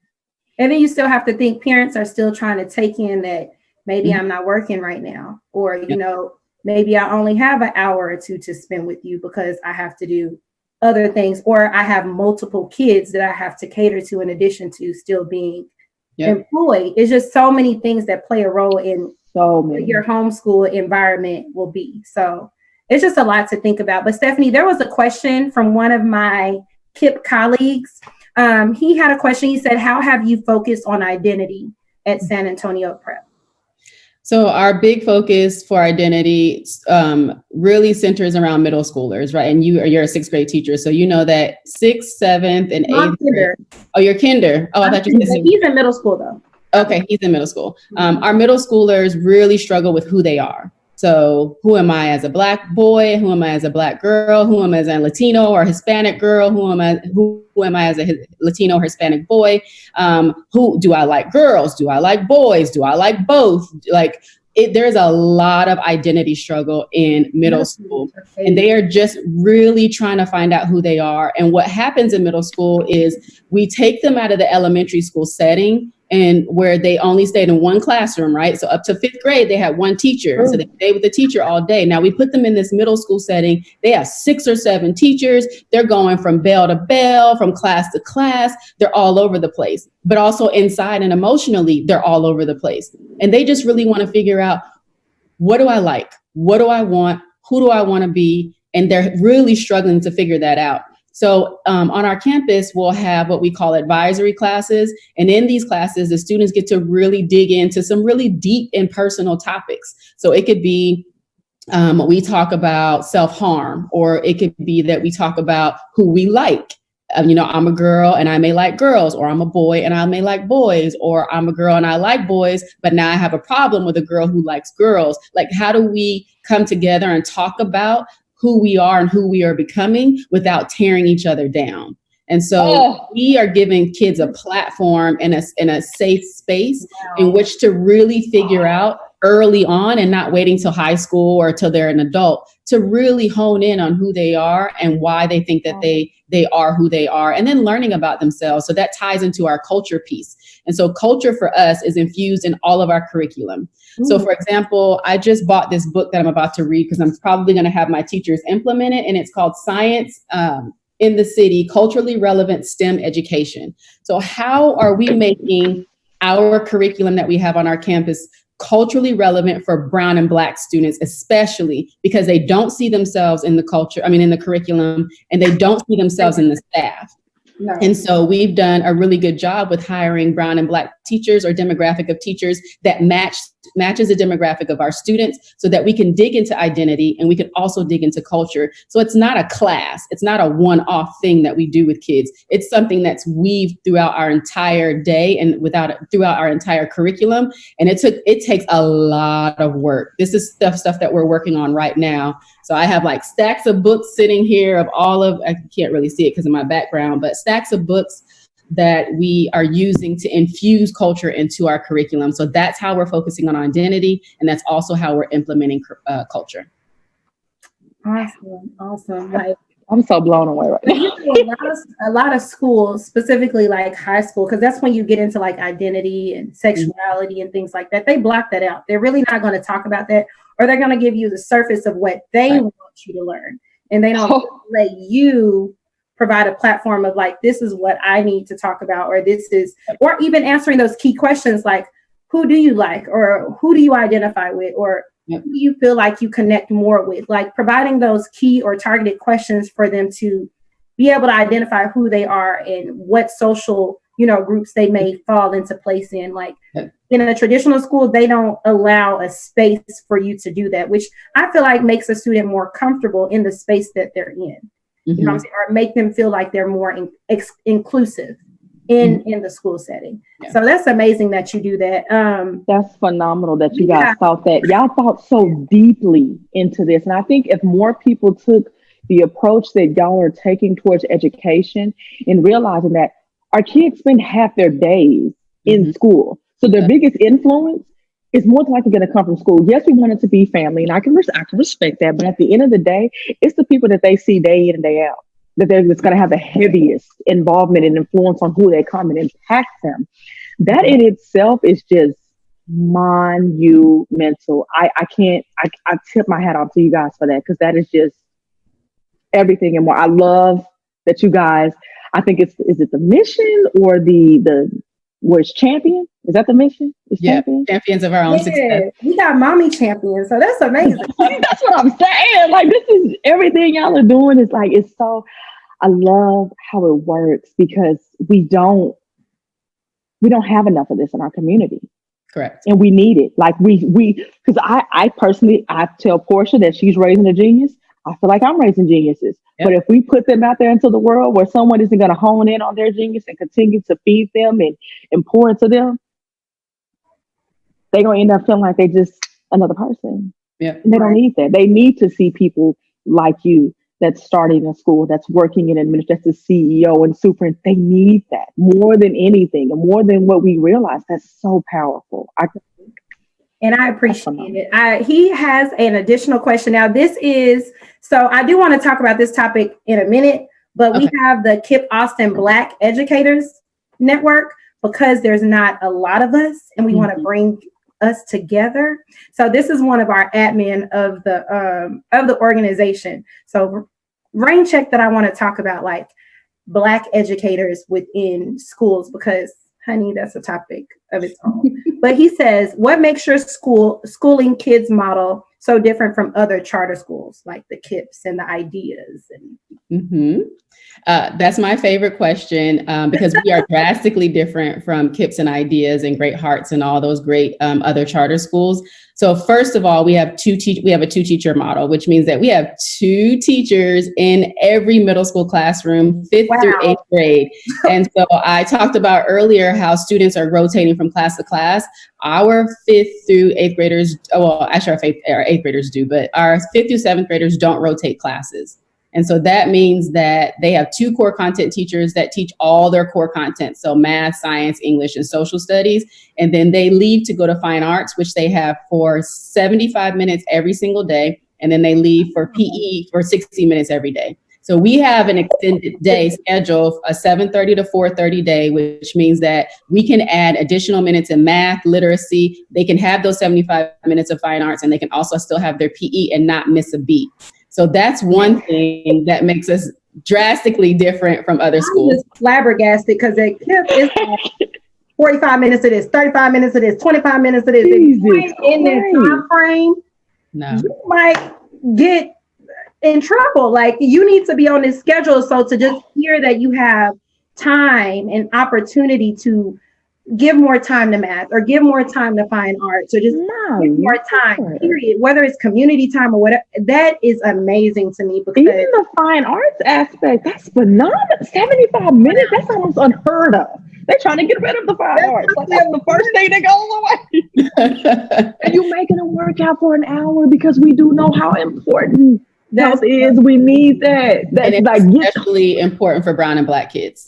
And then you still have to think parents are still trying to take in that maybe I'm not working right now, or, you know, maybe I only have an hour or two to spend with you because I have to do other things, or I have multiple kids that I have to cater to in addition to still being employed. It's just so many things that play a role in what your homeschool environment will be. So it's just a lot to think about. But Stephanie, there was a question from one of my KIP colleagues. He had a question. He said, how have you focused on identity at San Antonio Prep? So our big focus for identity really centers around middle schoolers, right? And you're a sixth grade teacher, so you know that sixth, seventh, and eighth grade. Oh, you're kinder. Oh, I thought you said he's in middle school though. Okay, he's in middle school. Our middle schoolers really struggle with who they are. So who am I as a Black boy? Who am I as a Black girl? Who am I as a Latino or Hispanic girl? Who am I as a Latino or Hispanic boy? Who do I like girls? Do I like boys? Do I like both? Like there's a lot of identity struggle in middle school, and they are just really trying to find out who they are. And what happens in middle school is we take them out of the elementary school setting and where they only stayed in one classroom, right? So up to fifth grade, they had one teacher. So they stayed with the teacher all day. Now we put them in this middle school setting. They have 6 or 7 teachers. They're going from bell to bell, from class to class. They're all over the place, but also inside and emotionally, they're all over the place. And they just really want to figure out, what do I like? What do I want? Who do I want to be? And they're really struggling to figure that out. So on our campus, we'll have what we call advisory classes. And in these classes, the students get to really dig into some really deep and personal topics. So it could be we talk about self-harm, or it could be that we talk about who we like. I'm a girl and I may like girls, or I'm a boy and I may like boys, or I'm a girl and I like boys, but now I have a problem with a girl who likes girls. Like, how do we come together and talk about who we are and who we are becoming without tearing each other down? And so we are giving kids a platform and a safe space in which to really figure out early on, and not waiting till high school or till they're an adult, to really hone in on who they are and why they think that they are who they are, and then learning about themselves. So that ties into our culture piece. And so culture for us is infused in all of our curriculum. So for example, I just bought this book that I'm about to read because I'm probably going to have my teachers implement it. And it's called Science in the City, Culturally Relevant STEM Education. So how are we making our curriculum that we have on our campus culturally relevant for Brown and Black students, especially because they don't see themselves in the in the curriculum, and they don't see themselves in the staff. No. And so we've done a really good job with hiring Brown and Black teachers, or demographic of teachers that matches the demographic of our students, so that we can dig into identity and we can also dig into culture. So it's not a class. It's not a one-off thing that we do with kids. It's something that's weaved throughout our entire day and throughout our entire curriculum. And it takes a lot of work. This is stuff that we're working on right now. So I have like stacks of books sitting here of I can't really see it because of my background, but stacks of books that we are using to infuse culture into our curriculum. So that's how we're focusing on identity, and that's also how we're implementing culture. Awesome. Like, I'm so blown away right now. A lot of schools, specifically like high school, because that's when you get into like identity and sexuality and things like that. They block that out. They're really not going to talk about that, or they're going to give you the surface of what they want you to learn. And they don't let you provide a platform of like, this is what I need to talk about, or even answering those key questions like, who do you like, or who do you identify with, or who do you feel like you connect more with? Like providing those key or targeted questions for them to be able to identify who they are and what social, groups they may fall into place in. Like in a traditional school, they don't allow a space for you to do that, which I feel like makes a student more comfortable in the space that they're in. You know what I'm saying? Or make them feel like they're more inclusive in the school setting. Yeah. So that's amazing that you do that. That's phenomenal that you guys thought that. Y'all thought so deeply into this. And I think if more people took the approach that y'all are taking towards education and realizing that our kids spend half their days in school. So their biggest influence is more than likely going to come from school. Yes, we want it to be family, and I can respect that. But at the end of the day, it's the people that they see day in and day out that's going to have the heaviest involvement and influence on who they come and impact them. That in itself is just monumental. I tip my hat off to you guys for that, because that is just everything and more. I love that you guys, I think is it the mission or the where it's champion? Is that the mission? It's champion? Champions of our own success. We got mommy champions, so that's amazing. That's what I'm saying. Like, this is everything y'all are doing is like, it's so, I love how it works, because we don't have enough of this in our community. Correct. And we need it. Like because I personally, I tell Portia that she's raising a genius. I feel like I'm raising geniuses. Yep. But if we put them out there into the world where someone isn't going to hone in on their genius and continue to feed them and pour into them, they're going to end up feeling like they're just another person. Yeah. And they don't need that. They need to see people like you that's starting a school, that's working in administration, that's a CEO and super. They need that more than anything and more than what we realize. That's so powerful. And I appreciate it. He has an additional question. Now, so I do want to talk about this topic in a minute, but we have the Kip Austin Black Educators Network, because there's not a lot of us and we want to bring us together. So this is one of our admin of the organization. So rain check that I want to talk about, like Black educators within schools, because honey, that's a topic of its own. But he says, what makes your schooling kids model so different from other charter schools, like the KIPS and the ideas? That's my favorite question, because we are drastically different from KIPS and ideas and Great Hearts and all those great other charter schools. So first of all, we have a 2-teacher model, which means that we have 2 teachers in every middle school classroom, 5th through 8th grade. And so I talked about earlier how students are rotating from class to class. Our 5th through 8th graders, well, actually our 8th graders do, but our 5th through 7th graders don't rotate classes. And so that means that they have 2 core content teachers that teach all their core content. So math, science, English, and social studies. And then they leave to go to fine arts, which they have for 75 minutes every single day. And then they leave for PE for 60 minutes every day. So we have an extended day schedule, a 7:30 to 4:30 day, which means that we can add additional minutes in math, literacy. They can have those 75 minutes of fine arts, and they can also still have their PE and not miss a beat. So that's one thing that makes us drastically different from other schools. I'm just flabbergasted, because at KIP is like 45 minutes of this, 35 minutes of this, 25 minutes of this. If you ain't in this time frame, you might get in trouble. Like, you need to be on this schedule. So to just hear that you have time and opportunity to give more time to math or give more time to fine arts or just give more time, period, whether it's community time or whatever, that is amazing to me. Because even the fine arts aspect, that's phenomenal. 75 minutes, that's almost unheard of. They're trying to get rid of the fine arts. Like, that's the first thing that goes away. And you making them work out for an hour, because we do know how important health is. We need that. That's and it's especially important for brown and Black kids.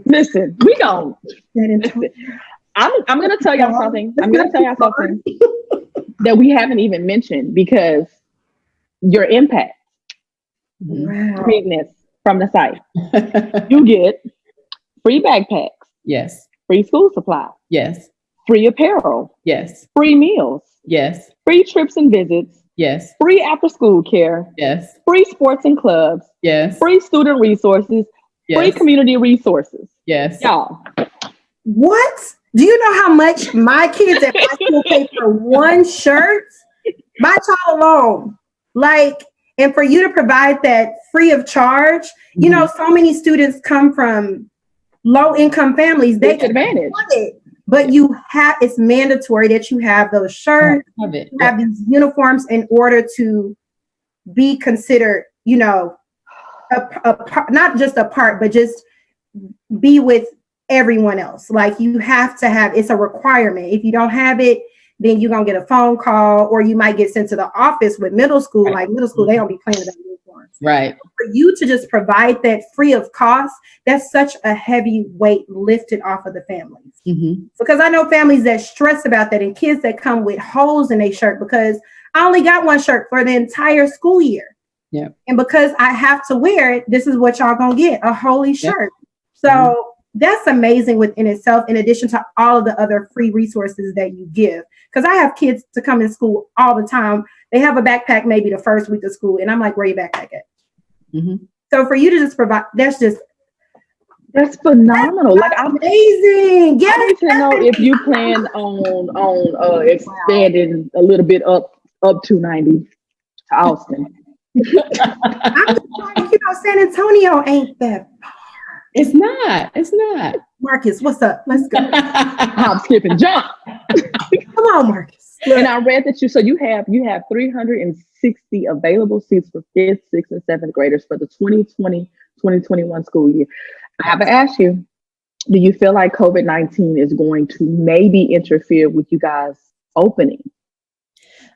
Listen, we go. I'm going to tell y'all something. That we haven't even mentioned, because your impact, greatness from the site. You get free backpacks. Yes. Free school supply. Yes. Free apparel. Yes. Free meals. Yes. Free trips and visits. Yes. Free after school care. Yes. Free sports and clubs. Yes. Free student resources. Yes. Free community resources. Yes. Y'all. What? Do you know how much my kids at my school pay for one shirt? My child alone. Like, and for you to provide that free of charge, you know, so many students come from low income families. They can advantage it, but it's mandatory that you have those shirts, have these uniforms in order to be considered, you know, not just a part, but just be with everyone else. Like you have to have, it's a requirement. If you don't have it, then you're gonna get a phone call, or you might get sent to the office with middle school. Right. Like middle school, they don't be playing with that uniforms. Right. For you to just provide that free of cost, that's such a heavy weight lifted off of the families. Mm-hmm. Because I know families that stress about that, and kids that come with holes in their shirt because I only got one shirt for the entire school year. Yeah. And because I have to wear it, this is what y'all gonna get, a holy shirt. So that's amazing within itself, in addition to all of the other free resources that you give. Because I have kids to come in school all the time. They have a backpack maybe the first week of school, and I'm like, where your backpack at? Mm-hmm. So for you to just provide, that's phenomenal. Like I'm amazing. I need to know if you plan on expanding a little bit up 290 to Austin. I'm just like, San Antonio ain't that. It's not. Marcus, what's up? Let's go. I'm skipping jump. Come on, Marcus. And I read that you have 360 available seats for 5th, 6th, and 7th graders for the 2020-2021 school year. I have to ask you, do you feel like COVID-19 is going to maybe interfere with you guys opening?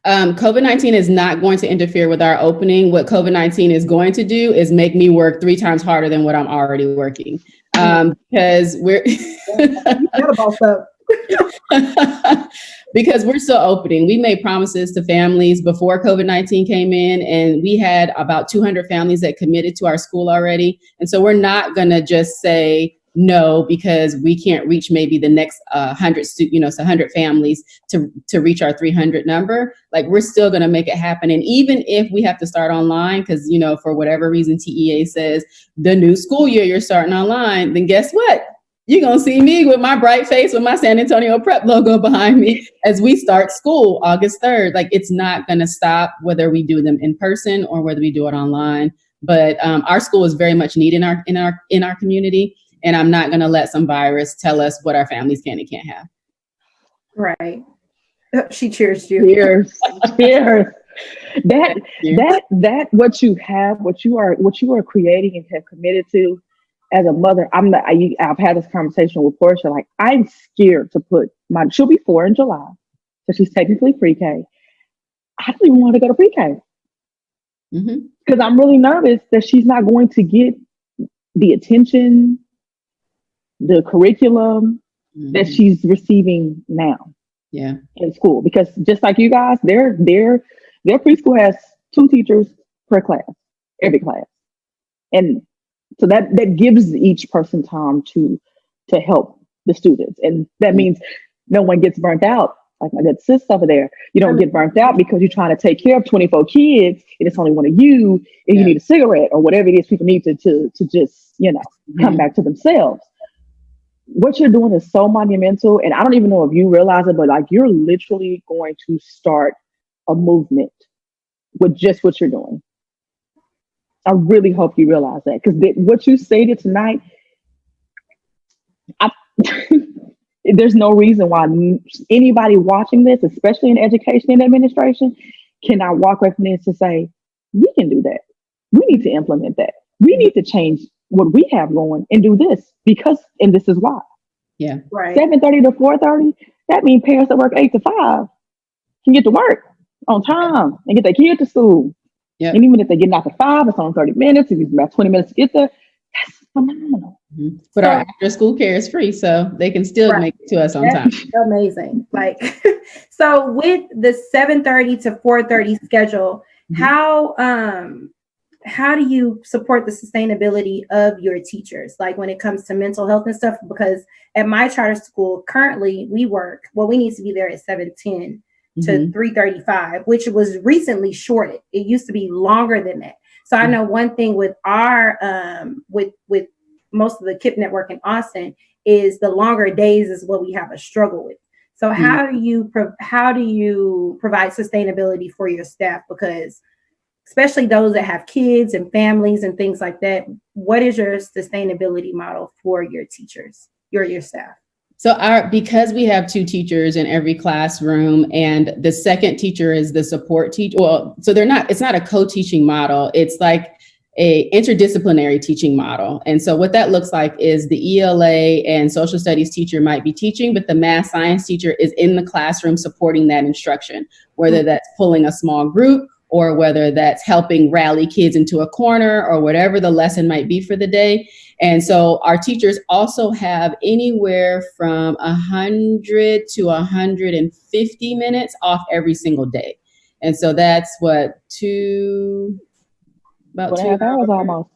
COVID-19 is not going to interfere with our opening. What COVID-19 is going to do is make me work 3 times harder than what I'm already working. Because we're because we're still opening. We made promises to families before COVID-19 came in, and we had about 200 families that committed to our school already. And so we're not going to just say no because we can't reach maybe the next 100 families to reach our 300 number. Like we're still going to make it happen. And even if we have to start online, because, for whatever reason, TEA says the new school year, you're starting online, then guess what? You're going to see me with my bright face with my San Antonio Prep logo behind me as we start school August 3rd. Like it's not going to stop whether we do them in person or whether we do it online. But our school is very much needed in our community. And I'm not going to let some virus tell us what our families can and can't have. Right. She cheers you. Cheers. That what you have, what you are creating and have committed to as a mother. I've had this conversation with Portia. Like I'm scared to put she'll be 4 in July. So she's technically pre-K. I don't even want to go to pre-K. Because I'm really nervous that she's not going to get the attention, the curriculum that she's receiving now in school. Because just like you guys, their preschool has 2 teachers per class, every class. And so that gives each person time to help the students. And that means no one gets burnt out. Like my good sis over there, you don't get burnt out because you're trying to take care of 24 kids and it's only one of you and you need a cigarette or whatever it is people need to just, come back to themselves. What you're doing is so monumental. And I don't even know if you realize it, but like you're literally going to start a movement with just what you're doing. I really hope you realize that because what you stated tonight, there's no reason why anybody watching this, especially in education and administration, cannot walk away from this to say, we can do that. We need to implement that. We need to change what we have going and do this and this is why. Yeah. Right. 7:30 to 4:30, that means parents that work 8 to 5 can get to work on time and get their kids to school. Yep. And even if they get out to 5, it's only 30 minutes. If it's about 20 minutes to get there, that's phenomenal. But our after school care is free, so they can still make it to us on time. Amazing. Like, so with the 7:30 to 4:30 schedule, how do you support the sustainability of your teachers? Like when it comes to mental health and stuff, because at my charter school, currently we need to be there at 7:10 to 3:35, which was recently shorted. It used to be longer than that. So I know one thing with our, with most of the KIPP network in Austin is the longer days is what we have a struggle with. So how do you provide sustainability for your staff? Because especially those that have kids and families and things like that, what is your sustainability model for your teachers, your staff? So because we have 2 teachers in every classroom and the second teacher is the support teacher. Well, so it's not a co-teaching model. It's like a interdisciplinary teaching model. And so what that looks like is the ELA and social studies teacher might be teaching, but the math science teacher is in the classroom supporting that instruction, whether that's pulling a small group or whether that's helping rally kids into a corner or whatever the lesson might be for the day. And so our teachers also have anywhere from 100 to 150 minutes off every single day. And so that's about 2 hours almost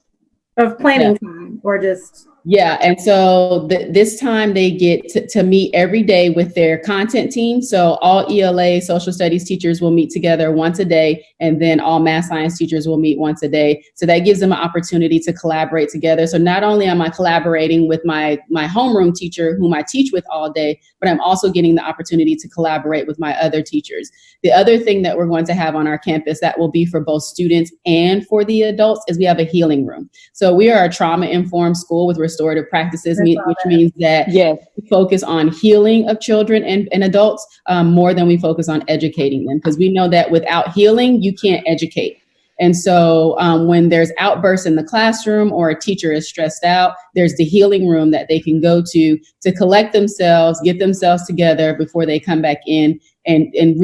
of planning time, or just Yeah, and so this time they get to meet every day with their content team. So all ELA social studies teachers will meet together once a day, and then all math science teachers will meet once a day. So that gives them an opportunity to collaborate together. So not only am I collaborating with my homeroom teacher, whom I teach with all day, but I'm also getting the opportunity to collaborate with my other teachers. The other thing that we're going to have on our campus that will be for both students and for the adults is we have a healing room. So we are a trauma-informed school with restorative practices, which means that we focus on healing of children and adults more than we focus on educating them, because we know that without healing, you can't educate. And so when there's outbursts in the classroom or a teacher is stressed out, there's the healing room that they can go to collect themselves, get themselves together before they come back in and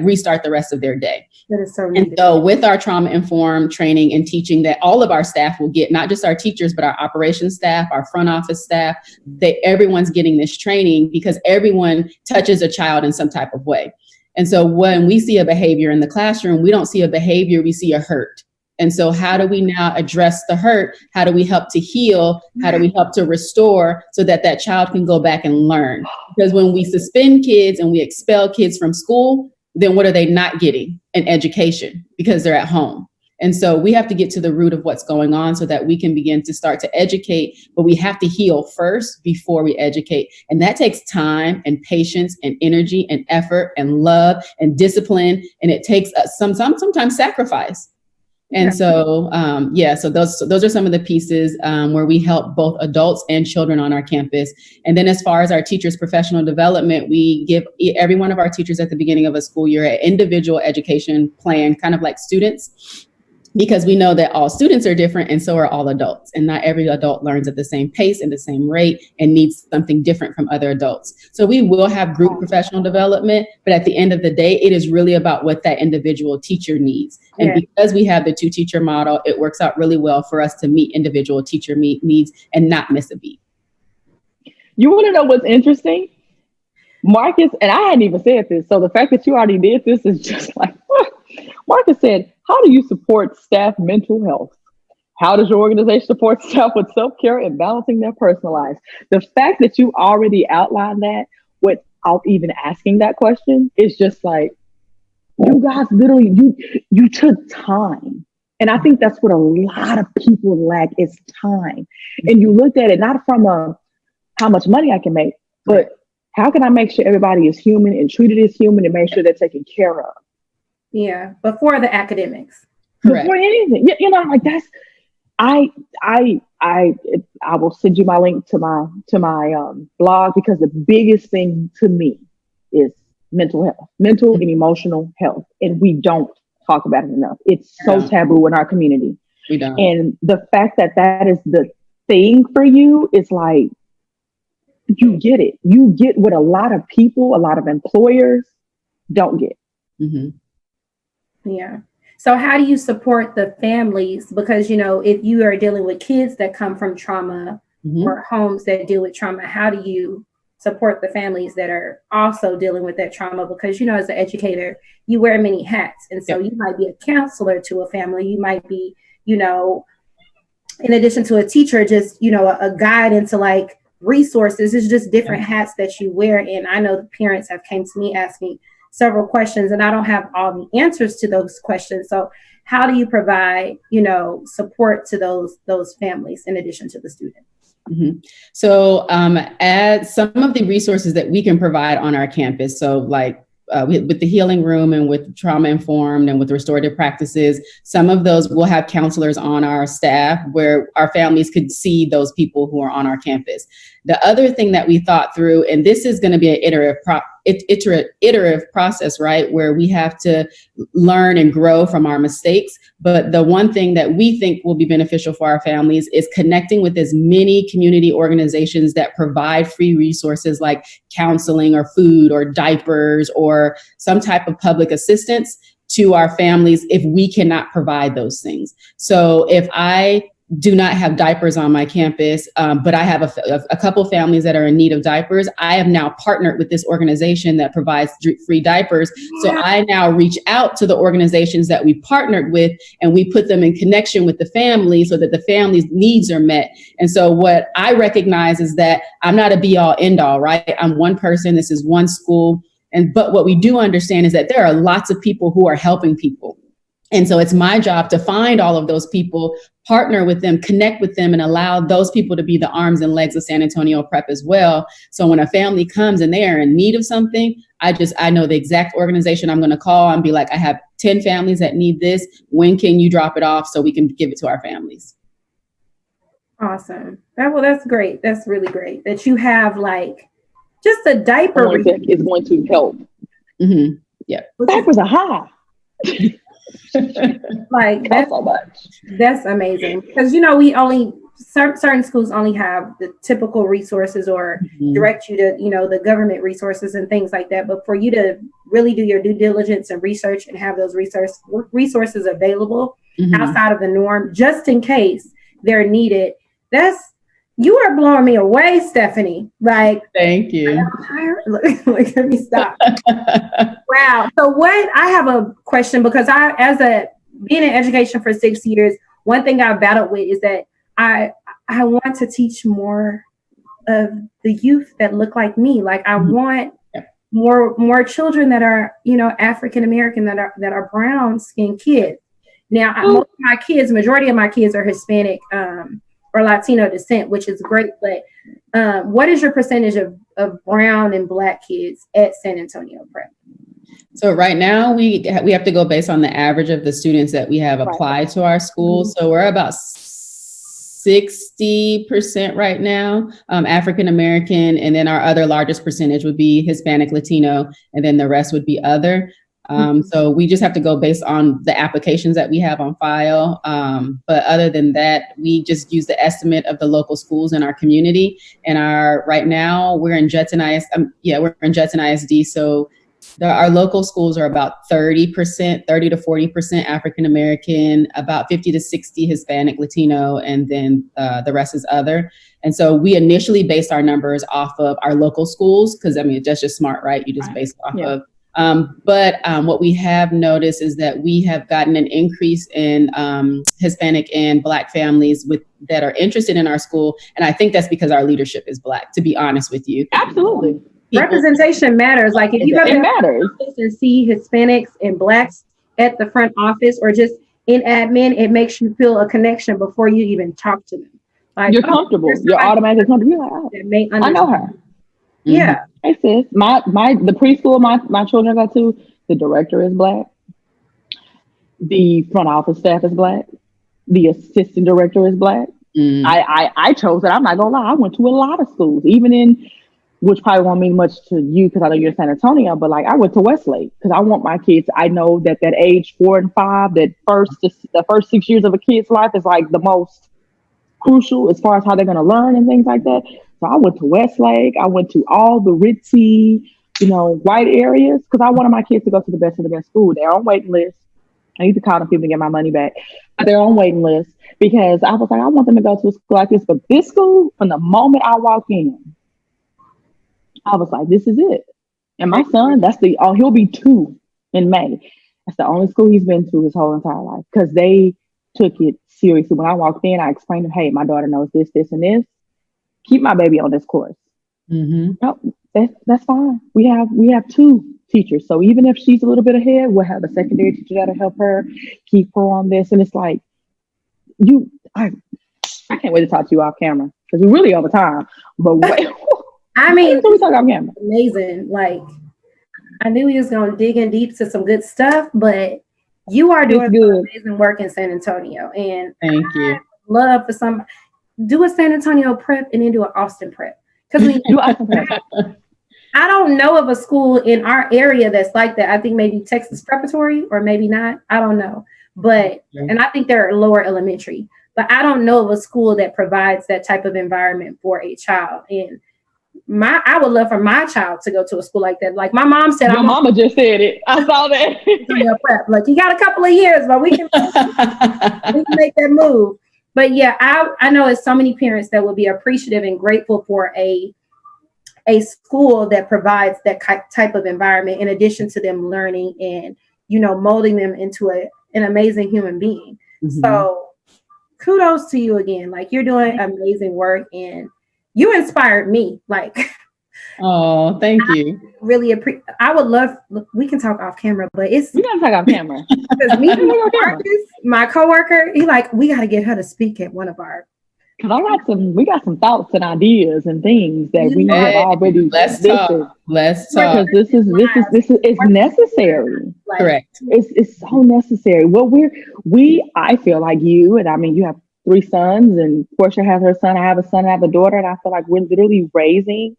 restart the rest of their day. That is so needed. And so with our trauma-informed training and teaching that all of our staff will get, not just our teachers, but our operations staff, our front office staff, everyone's getting this training because everyone touches a child in some type of way. And so when we see a behavior in the classroom, we don't see a behavior, we see a hurt. And so how do we now address the hurt? How do we help to heal? How do we help to restore so that that child can go back and learn? Because when we suspend kids and we expel kids from school, then what are they not getting? An education, because they're at home. And so we have to get to the root of what's going on so that we can begin to start to educate, but we have to heal first before we educate. And that takes time and patience and energy and effort and love and discipline. And it takes sometimes sacrifice. And so, so those are some of the pieces where we help both adults and children on our campus. And then as far as our teachers' professional development, we give every one of our teachers at the beginning of a school year an individual education plan, kind of like students, because we know that all students are different and so are all adults. And not every adult learns at the same pace and the same rate and needs something different from other adults. So we will have group professional development, but at the end of the day, it is really about what that individual teacher needs. And because we have the 2-teacher model, it works out really well for us to meet individual teacher needs and not miss a beat. You want to know what's interesting? Marcus, and I hadn't even said this, so the fact that you already did this is just like, Marcus said, how do you support staff mental health? How does your organization support staff with self-care and balancing their personal lives? The fact that you already outlined that without even asking that question is just like, you guys literally, you took time. And I think that's what a lot of people lack is time. And you looked at it not from how much money I can make, but how can I make sure everybody is human and treated as human and make sure they're taken care of? Yeah, before the academics. Correct. Before anything, like that's. I will send you my link to my blog, because the biggest thing to me is mental health, mental and emotional health, and we don't talk about it enough. It's so taboo in our community. We don't. And the fact that is the thing for you is like, you get it. You get what a lot of people, a lot of employers don't get. Mm-hmm. Yeah. So how do you support the families? Because, if you are dealing with kids that come from trauma or homes that deal with trauma, how do you support the families that are also dealing with that trauma? Because, as an educator, you wear many hats. And so you might be a counselor to a family. You might be, in addition to a teacher, just, a guide into like resources. It's just different hats that you wear. And I know the parents have came to me asking several questions, and I don't have all the answers to those questions. So how do you provide, support to those families in addition to the students? Mm-hmm. So as some of the resources that we can provide on our campus, so like with the healing room and with trauma informed and with restorative practices, some of those will have counselors on our staff where our families could see those people who are on our campus. The other thing that we thought through, and this is going to be an iterative iterative process, right? Where we have to learn and grow from our mistakes. But the one thing that we think will be beneficial for our families is connecting with as many community organizations that provide free resources like counseling or food or diapers or some type of public assistance to our families if we cannot provide those things. So if I do not have diapers on my campus, but I have a couple families that are in need of diapers, I have now partnered with this organization that provides free diapers. So I now reach out to the organizations that we partnered with, and we put them in connection with the family so that the family's needs are met. And so what I recognize is that I'm not a be all end all, right? I'm one person. This is one school. But what we do understand is that there are lots of people who are helping people. And so it's my job to find all of those people, partner with them, connect with them, and allow those people to be the arms and legs of San Antonio Prep as well. So when a family comes and they are in need of something, I know the exact organization I'm going to call and be like, I have 10 families that need this. When can you drop it off so we can give it to our families? Awesome. That's great. That's really great that you have like just a diaper that is going to help. Mm-hmm. Yeah. Diapers are high. Like that's amazing because we only certain schools only have the typical resources or direct you to the government resources and things like that, but for you to really do your due diligence and research and have those resources available outside of the norm just in case they're needed, you are blowing me away, Stephanie. Like, thank you. Look, let me stop. Wow. So I have a question because being in education for 6 years, one thing I've battled with is that I want to teach more of the youth that look like me. Like I want more children that are, African American, that are brown skinned kids. Now, most of my kids, majority of my kids are Hispanic, or Latino descent, which is great. But what is your percentage of brown and Black kids at San Antonio Prep? So right now we have to go based on the average of the students that we have applied to our school. So we're about 60% right now, African American, and then our other largest percentage would be Hispanic, Latino, and then the rest would be other. So we just have to go based on the applications that we have on file. But other than that, we just use the estimate of the local schools in our community. And right now we're in Judson ISD. So our local schools are about 30% to 40% African American, about 50 to 60 Hispanic, Latino, and then the rest is other. And so we initially based our numbers off of our local schools because that's just smart, right? You just base it off of. But what we have noticed is that we have gotten an increase in Hispanic and Black families that are interested in our school. And I think that's because our leadership is Black, to be honest with you. Absolutely. Representation matters. Like if you go to matters and see Hispanics and Blacks at the front office or just in admin, it makes you feel a connection before you even talk to them. Like you're comfortable. You're automatically comfortable. You're like, I know her. Yeah. Hey sis, the preschool my children go to, the director is Black. The front office staff is Black. The assistant director is Black. I chose that. I'm not gonna lie. I went to a lot of schools, even which probably won't mean much to you because I know you're in San Antonio, but like I went to Westlake because I want my kids. I know that age 4 and 5, the first 6 years of a kid's life is like the most crucial as far as how they're going to learn and things like that. So I went to Westlake. I went to all the ritzy, white areas because I wanted my kids to go to the best of the best school. They're on waiting list. I need to call them people to get my money back. But they're on waiting list because I was like, I want them to go to a school like this. But this school, from the moment I walked in, I was like, this is it. And my son, he'll be 2 in May. That's the only school he's been to his whole entire life because they took it seriously. When I walked in, I explained to him, hey, my daughter knows this, this, and this. Keep my baby on this course. No, that's fine. We have 2 teachers. So even if she's a little bit ahead, we'll have a secondary teacher that'll help her, keep her on this. And it's like, I can't wait to talk to you off camera because we're really over time. But wait. We talk off camera. Amazing. Like, I knew he was going to dig in deep to some good stuff, but you are doing some amazing work in San Antonio. And thank you. Love for some. Do a San Antonio Prep and then do an Austin Prep. Because we do Austin Prep. I don't know of a school in our area that's like that. I think maybe Texas Preparatory or maybe not. I don't know. But, and I think they're lower elementary, but I don't know of a school that provides that type of environment for a child. And I would love for my child to go to a school like that. Like my mom said, Your mama just said it. I saw that. Prep. Like you got a couple of years, but we can make that move. But yeah, I know it's so many parents that will be appreciative and grateful for a school that provides that type of environment in addition to them learning and, molding them into an amazing human being. Mm-hmm. So kudos to you again. Like you're doing amazing work and you inspired me. Like, oh, thank you. Really appreciate. I would love. We can talk off camera, but we gotta talk off camera. Because me and Marcus, my coworker, he like we got to get her to speak at one of our. Because we got some thoughts and ideas and things that we have already. Let's talk. Because this is necessary. Like, correct. It's so necessary. Well, I feel like you, and I mean, you have 3 sons, and Portia has her son. I have a son. I have a daughter, and I feel like we're literally raising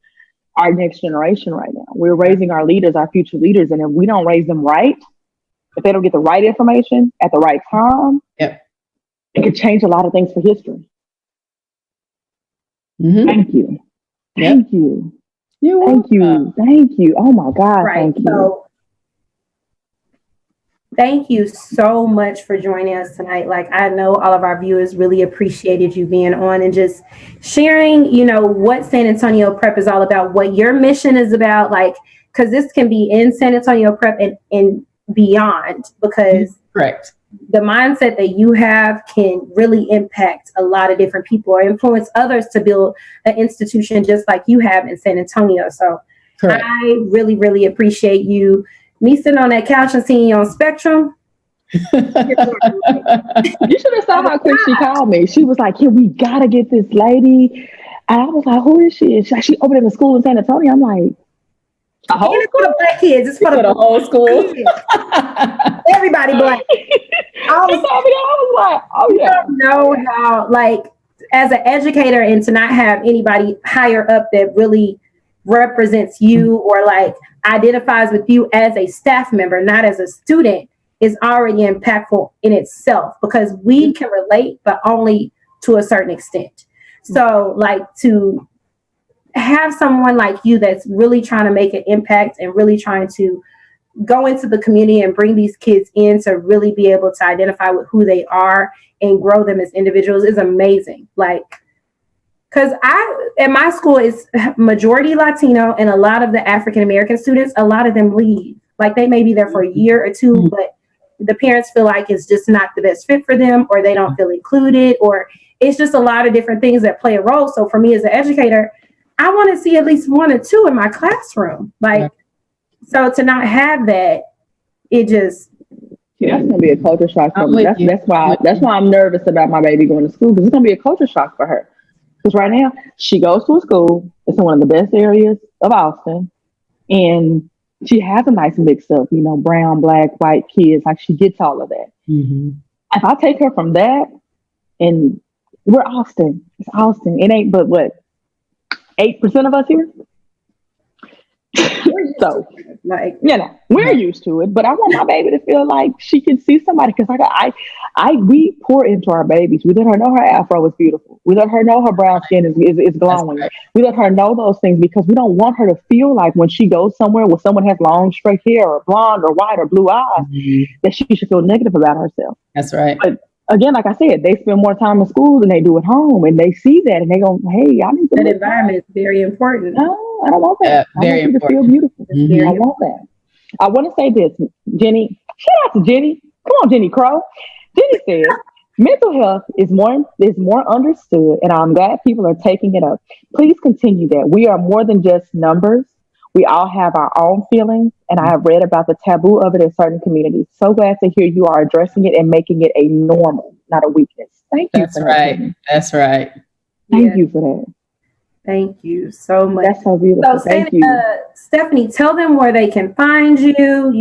our next generation right now. We're raising our leaders, our future leaders, and if we don't raise them right, if they don't get the right information at the right time, it could change a lot of things for history. Mm-hmm. Thank you. Thank you. Thank you. Oh my God. Right. Thank you. So, thank you so much for joining us tonight. Like I know all of our viewers really appreciated you being on and just sharing, what San Antonio Prep is all about, what your mission is about, like, because this can be in San Antonio Prep and beyond, because correct. The mindset that you have can really impact a lot of different people or influence others to build an institution just like you have in San Antonio. So correct. I really, really appreciate you. Me sitting on that couch and seeing you on Spectrum. You should have saw how quick she called me. She was like, we got to get this lady. And I was like, who is she? And she opened a school in San Antonio. I'm like, it's for the black kids. It's for the whole school. Everybody black. I was like, oh yeah. I don't know how, like, as an educator and to not have anybody higher up that really represents you or like identifies with you as a staff member, not as a student, is already impactful in itself because we can relate, but only to a certain extent. So like to have someone like you that's really trying to make an impact and really trying to go into the community and bring these kids in to really be able to identify with who they are and grow them as individuals is amazing. Like, because at my school is majority Latino and a lot of the African-American students, a lot of them leave. Like they may be there for a year or two, but the parents feel like it's just not the best fit for them or they don't feel included or it's just a lot of different things that play a role. So for me as an educator, I want to see at least 1 or 2 in my classroom. Like, so to not have that, it just. Yeah, that's gonna be a culture shock for me. That's why I'm nervous about my baby going to school because it's gonna be a culture shock for her. Because right now she goes to a school. It's in one of the best areas of Austin, and she has a nice mix of brown, black, white kids. Like she gets all of that. Mm-hmm. If I take her from that, and we're Austin, it's Austin. It ain't but what 8% of us here. So, like, we're used to it, but I want my baby to feel like she can see somebody because we pour into our babies. We let her know her afro is beautiful. We let her know her brown skin is glowing. Right. We let her know those things because we don't want her to feel like when she goes somewhere where someone has long, straight hair or blonde or white or blue eyes, that she should feel negative about herself. That's right. But again, like I said, they spend more time in school than they do at home, and they see that, and they go, "Hey, I need to." That environment is very important. No, I don't want that. Very I want important. you to feel beautiful. Mm-hmm. I want that. I want to say this, Jenny. Shout out to Jenny. Come on, Jenny Crow. Jenny said, "Mental health is more understood, and I'm glad people are taking it up. Please continue that. We are more than just numbers. We all have our own feelings, and I have read about the taboo of it in certain communities. So glad to hear you are addressing it and making it a normal, not a weakness." Thank you. That's right. That's right. Thank you for that. Thank you so much. That's so beautiful. So, Thank you. Stephanie, tell them where they can find you,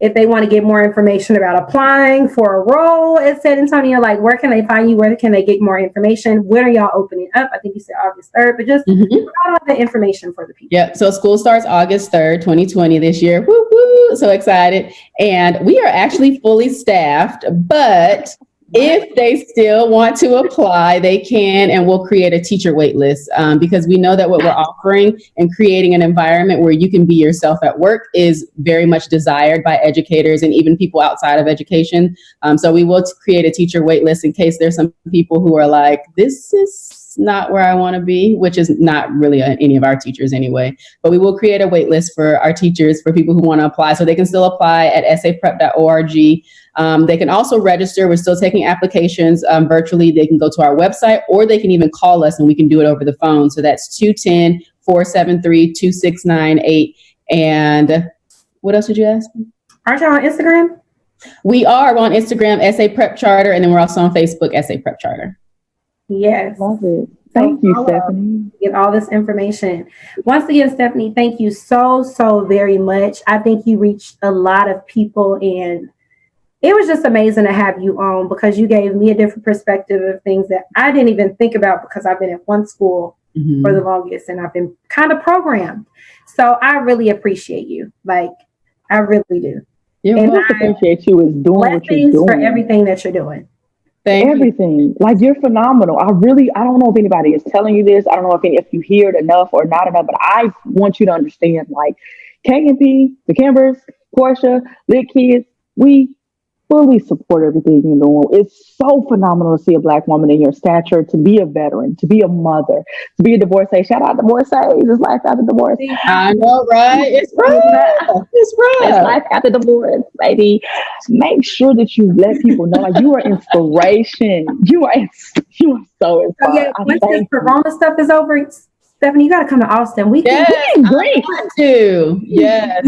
if they want to get more information about applying for a role at San Antonio, like where can they find you? Where can they get more information? When are y'all opening up? I think you said August 3rd, but just provide all the information for the people. Yeah, so school starts August 3rd, 2020 this year. Woo woo, so excited. And we are actually fully staffed, but if they still want to apply, they can, and we'll create a teacher wait list because we know that what we're offering and creating an environment where you can be yourself at work is very much desired by educators and even people outside of education. So we will create a teacher wait list in case there's some people who are like, this is not where I want to be, which is not really any of our teachers anyway. But we will create a wait list for our teachers, for people who want to apply. So they can still apply at saprep.org. They can also register. We're still taking applications virtually. They can go to our website or they can even call us and we can do it over the phone. So that's 210-473-2698. And what else did you ask me? Aren't y'all on Instagram? We are on Instagram, SA Prep Charter, and then we're also on Facebook, SA Prep Charter. Yes. Love it. Thank you, Stephanie. Get all this information. Once again, Stephanie, thank you so very much. I think you reached a lot of people, and it was just amazing to have you on because you gave me a different perspective of things that I didn't even think about because I've been at one school for the longest and I've been kind of programmed. So I really appreciate you. Like, I really do. Yeah, and I appreciate you is doing what you're doing. For everything that you're doing. Everything. Like, you're phenomenal. I don't know if anybody is telling you this. I don't know if you hear it enough or not enough, but I want you to understand, like, KMP, the Kimbers, Portia, Lit Kids, we fully support everything you're doing. It's so phenomenal to see a Black woman in your stature, to be a veteran, to be a mother, to be a divorcee. Shout out divorcees. It's life after divorce. I know, right? It's right. It's right. It's life after divorce, baby. Make sure that you let people know, like, you are inspiration. You are so inspired. So yeah, once this Corona stuff is over, Stephanie, you got to come to Austin. We can great too. Yes,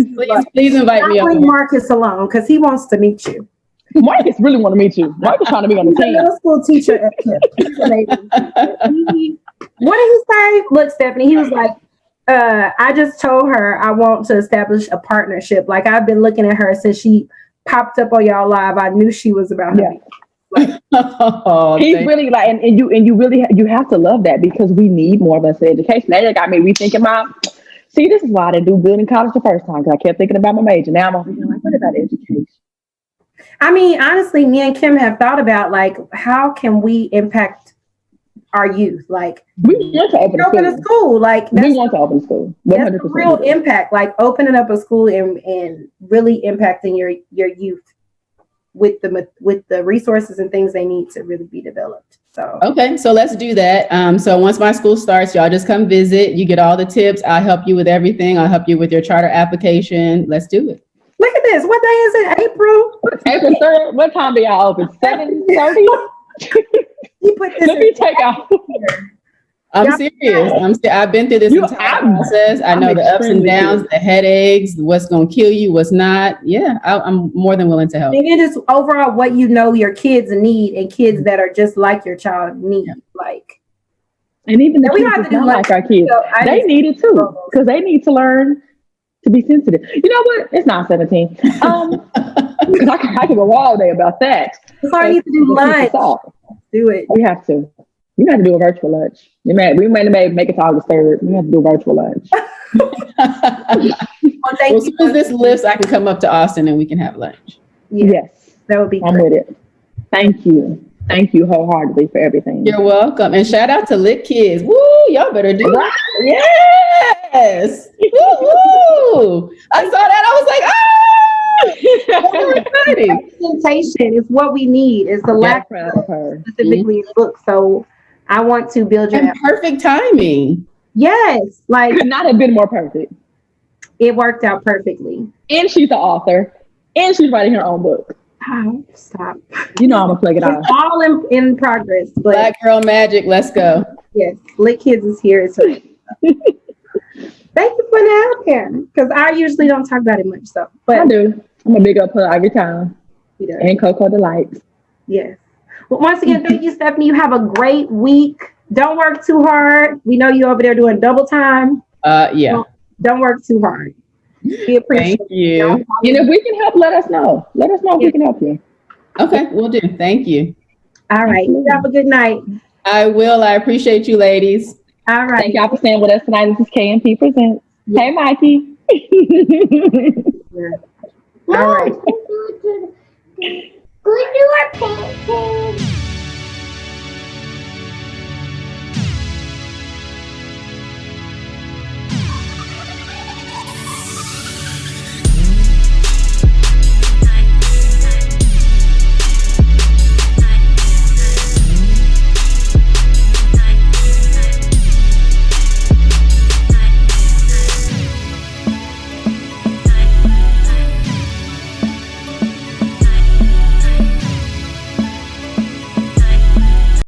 please invite me. Leave Marcus alone because he wants to meet you. Marcus really want to meet you. Marcus trying to be on the team. Middle school teacher at Pitt. What did he say? Look, Stephanie, he was like, I just told her I want to establish a partnership. Like, I've been looking at her since she popped up on y'all live. I knew she was about her. He's really like, and you really you have to love that because we need more of us in education. That got me rethinking about. See, this is why I didn't do good in college the first time because I kept thinking about my major. Now I'm like, what about education? I mean, honestly, me and Kim have thought about, like, how can we impact our youth? Like, we want to open a school. Like, we want to open a school. 100%. That's a real impact, like opening up a school and really impacting your youth with the resources and things they need to really be developed. So okay, so let's do that. So once my school starts, y'all just come visit. You get all the tips. I'll help you with everything. I'll help you with your charter application. Let's do it. Look at this. What day is it? April 3rd. What time do y'all open? 7:30. Let me take out. I'm serious. I've been through this entire process. I know the ups and downs, the headaches, what's going to kill you, what's not. Yeah, I'm more than willing to help. And it is overall what you know your kids need and kids that are just like your child need. Like, and even the kids that's not like our kids, they need it too because they need to learn to be sensitive. You know what? It's not 17. I can go all day about that. So I need to do lunch. Do it. We have to. We have to do a virtual lunch. We may make it to August 3rd. We have to do a virtual lunch. Well, as soon as this lifts, I can come up to Austin and we can have lunch. Yes. That would be great. I'm with it. Thank you. Thank you wholeheartedly for everything. You're welcome. And shout out to Lit Kids. Woo, y'all better do it. Yes. Woo. I saw that. I was like, representation is what we need. Is the lack of her specifically in books. So I want to build your perfect timing. Yes, like could not have been more perfect. It worked out perfectly. And she's the author, and she's writing her own book. Oh, stop! You know I'm gonna plug it out. All in progress. But Black Girl Magic. Let's go. Yes, Lit Kids is here. So thank you for that out there because I usually don't talk about it much. So, but I do. I'm a big up her every time. And Cocoa Delights. Yes. Well, once again, thank you, Stephanie. You have a great week. Don't work too hard. We know you over there doing double time. Yeah. Don't work too hard. We appreciate Thank you. And if we can help, let us know. Let us know if we can help you. Okay, we'll do. Thank you. All right. You have a good night. I will. I appreciate you, ladies. All right. Thank y'all for staying with us tonight. This is KMP Presents. Yeah. Hey, Mikey. Yeah. All right.